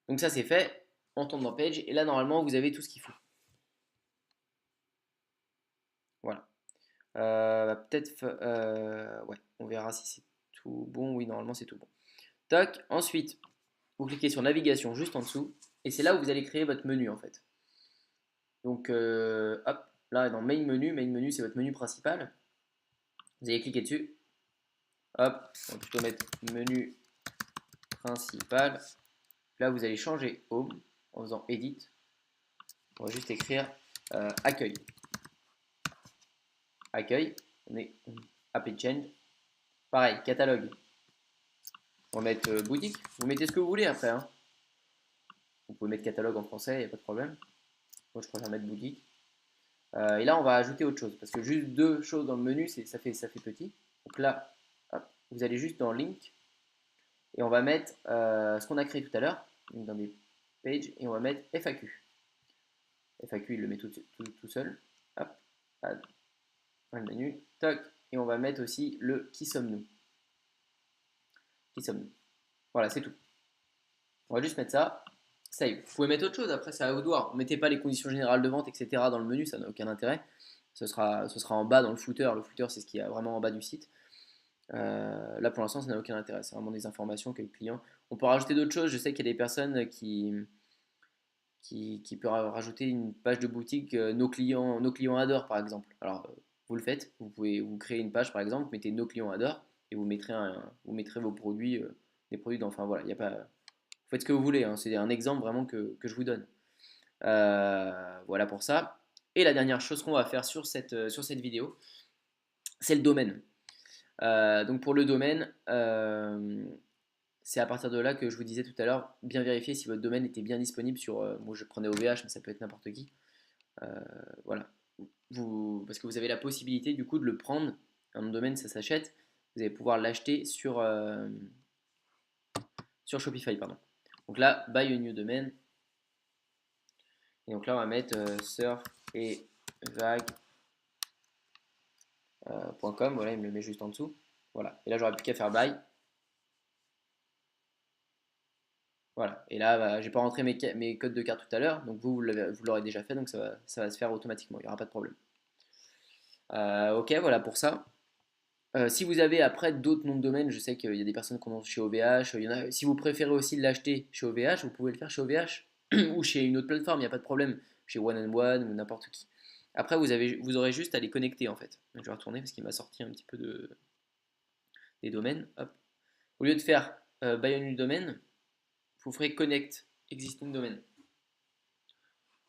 Donc ça c'est fait. On tombe dans Page et là normalement vous avez tout ce qu'il faut. Voilà. Peut-être, ouais, on verra si c'est tout bon. Oui, normalement c'est tout bon. Tac. Ensuite, vous cliquez sur navigation juste en dessous et c'est là où vous allez créer votre menu en fait. Donc hop, là dans main menu c'est votre menu principal. Vous allez cliquer dessus. Hop, on va plutôt mettre menu principal. Là vous allez changer home en faisant edit. On va juste écrire accueil. Accueil, on est apply change. Pareil, catalogue. On va mettre boutique. Vous mettez ce que vous voulez après, hein. Vous pouvez mettre catalogue en français, il n'y a pas de problème. Moi, je préfère mettre boutique. Et là, on va ajouter autre chose. Parce que juste deux choses dans le menu, ça fait petit. Donc là, hop, vous allez juste dans Link. Et on va mettre ce qu'on a créé tout à l'heure. Dans des pages. Et on va mettre FAQ. FAQ, il le met tout seul. Hop, add, le menu. Toc. Et on va mettre aussi le qui sommes-nous. Qui sommes-nous. Voilà, c'est tout. On va juste mettre ça. Save. Vous pouvez mettre autre chose après, c'est à vous de voir. Mettez pas les conditions générales de vente, etc. dans le menu, ça n'a aucun intérêt. Ce sera en bas dans le footer. Le footer, c'est ce qui est vraiment en bas du site. Là, pour l'instant, ça n'a aucun intérêt. C'est vraiment des informations que le client. On peut rajouter d'autres choses. Je sais qu'il y a des personnes qui peuvent rajouter une page de boutique nos clients adorent, par exemple. Alors, vous le faites. Vous pouvez vous créer une page, par exemple, mettez nos clients adorent et vous mettrez vos produits, des produits d'enfants. Voilà, il n'y a pas. Vous faites ce que vous voulez, hein. C'est un exemple vraiment que je vous donne. Voilà pour ça. Et la dernière chose qu'on va faire sur cette vidéo, c'est le domaine. Donc pour le domaine, c'est à partir de là que je vous disais tout à l'heure, bien vérifier si votre domaine était bien disponible sur. Moi je prenais OVH, mais ça peut être n'importe qui. Voilà. Parce que vous avez la possibilité du coup de le prendre. Un nom de domaine, ça s'achète. Vous allez pouvoir l'acheter sur Shopify, pardon. Donc là, buy a new domain. Et donc là, on va mettre surf et vague.com. Voilà, il me le met juste en dessous. Voilà. Et là, j'aurais plus qu'à faire buy. Voilà. Et là, bah, j'ai pas rentré mes codes de carte tout à l'heure. Donc vous l'aurez déjà fait. Donc ça va se faire automatiquement. Il n'y aura pas de problème. Ok, voilà pour ça. Si vous avez après d'autres noms de domaine, je sais qu'il y a des personnes qui en ont chez OVH. Si vous préférez aussi l'acheter chez OVH, vous pouvez le faire chez OVH ou chez une autre plateforme, il n'y a pas de problème, chez One and One ou n'importe qui. Après, vous aurez juste à les connecter en fait. Donc, je vais retourner parce qu'il m'a sorti un petit peu des domaines. Hop. Au lieu de faire buy a new domaine, vous ferez connect existing domain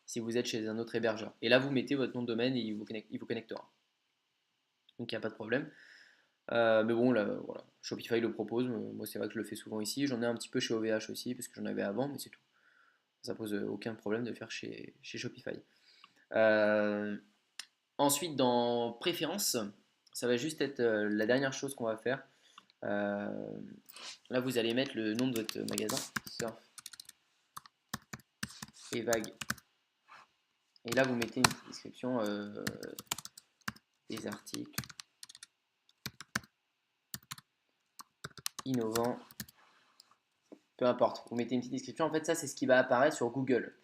si vous êtes chez un autre hébergeur. Et là, vous mettez votre nom de domaine et il vous connectera. Donc, il n'y a pas de problème. Mais bon, là, voilà. Shopify le propose. Moi, c'est vrai que je le fais souvent ici. J'en ai un petit peu chez OVH aussi, parce que j'en avais avant, mais c'est tout. Ça pose aucun problème de le faire chez Shopify. Euh, Ensuite, dans Préférences, ça va juste être la dernière chose qu'on va faire. Euh, Là, vous allez mettre le nom de votre magasin, Surf et Vague. Et là, vous mettez une petite description des articles innovants, peu importe. Vous mettez une petite description. En fait, ça, c'est ce qui va apparaître sur Google.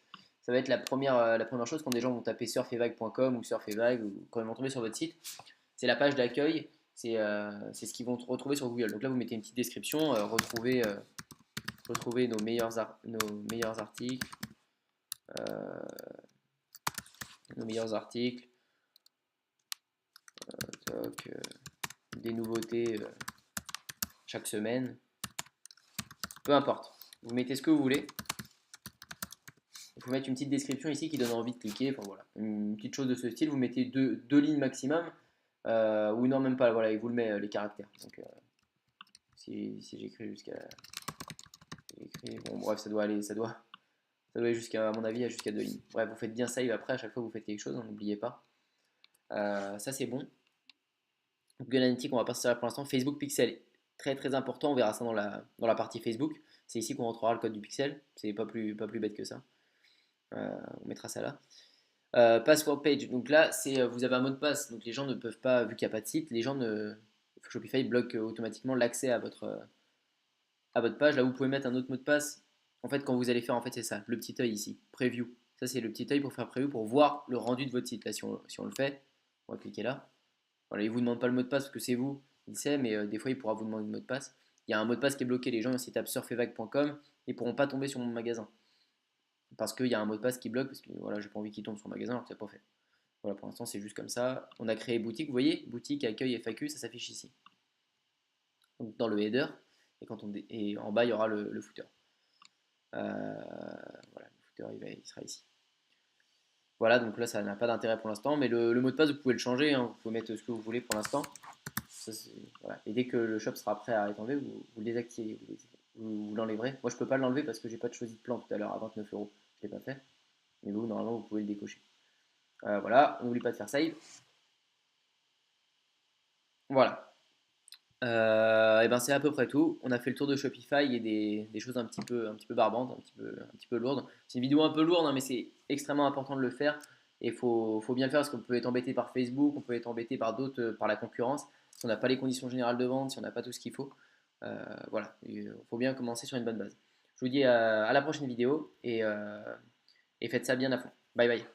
Ça va être la première chose quand des gens vont taper surfevague.com ou surfevague ou quand ils vont tomber sur votre site. C'est la page d'accueil. C'est ce qu'ils vont retrouver sur Google. Donc là, vous mettez une petite description. Retrouvez nos meilleurs articles. euh, nos meilleurs articles. Toc, des nouveautés chaque semaine. Peu importe. Vous mettez ce que vous voulez. Il faut mettre une petite description ici qui donne envie de cliquer. Enfin, voilà. Une petite chose de ce style. Vous mettez deux lignes maximum. Ou non, même pas. Voilà, il vous le met les caractères. Donc, si j'écris bon, bref, ça doit aller jusqu'à, à mon avis, jusqu'à 2 lignes. Bref, vous faites bien save après. À chaque fois que vous faites quelque chose, n'oubliez pas. Ça, c'est bon. Google Analytics, on va pas se servir pour l'instant. Facebook Pixel, très très important. On verra ça dans la partie Facebook. C'est ici qu'on rentrera le code du pixel. C'est pas plus bête que ça. On mettra ça là. Password page. Donc là, vous avez un mot de passe. Donc les gens ne peuvent pas, vu qu'il n'y a pas de site, Shopify bloque automatiquement l'accès à votre page. Là, vous pouvez mettre un autre mot de passe. En fait, quand vous allez faire, en fait, c'est ça, le petit œil ici, preview. Ça, c'est le petit œil pour faire preview, pour voir le rendu de votre site. Là, si on le fait, on va cliquer là. Voilà, il ne vous demande pas le mot de passe parce que c'est vous, il sait, mais des fois, il pourra vous demander le mot de passe. Il y a un mot de passe qui est bloqué. Les gens, s'ils tapent surfevague.com, ils ne pourront pas tomber sur mon magasin. Parce qu'il y a un mot de passe qui bloque, parce que voilà, j'ai pas envie qu'ils tombent sur le magasin alors que c'est pas fait. Voilà, pour l'instant, c'est juste comme ça. On a créé boutique, vous voyez, boutique, accueil, FAQ, ça s'affiche ici. Donc, dans le header, et en bas, il y aura le footer. Voilà, le footer, il sera ici. Voilà, donc là, ça n'a pas d'intérêt pour l'instant, mais le mot de passe, vous pouvez le changer, hein, vous pouvez mettre ce que vous voulez pour l'instant. Voilà. Et dès que le shop sera prêt à être enlevé, vous le désactivez, vous l'enlèverez. Moi, je peux pas l'enlever parce que j'ai pas de choisi de plan tout à l'heure à 29 €. Je l'ai pas fait. Mais vous, normalement, vous pouvez le décocher. Voilà, on n'oublie pas de faire save. Voilà. Et ben c'est à peu près tout. On a fait le tour de Shopify et des choses un petit peu barbantes, un petit peu lourdes. C'est une vidéo un peu lourde, hein, mais c'est extrêmement important de le faire. Et il faut bien le faire parce qu'on peut être embêté par Facebook, on peut être embêté par d'autres, par la concurrence. Si on n'a pas les conditions générales de vente, si on n'a pas tout ce qu'il faut. Voilà, il faut bien commencer sur une bonne base. Je vous dis à la prochaine vidéo et faites ça bien à fond. Bye bye.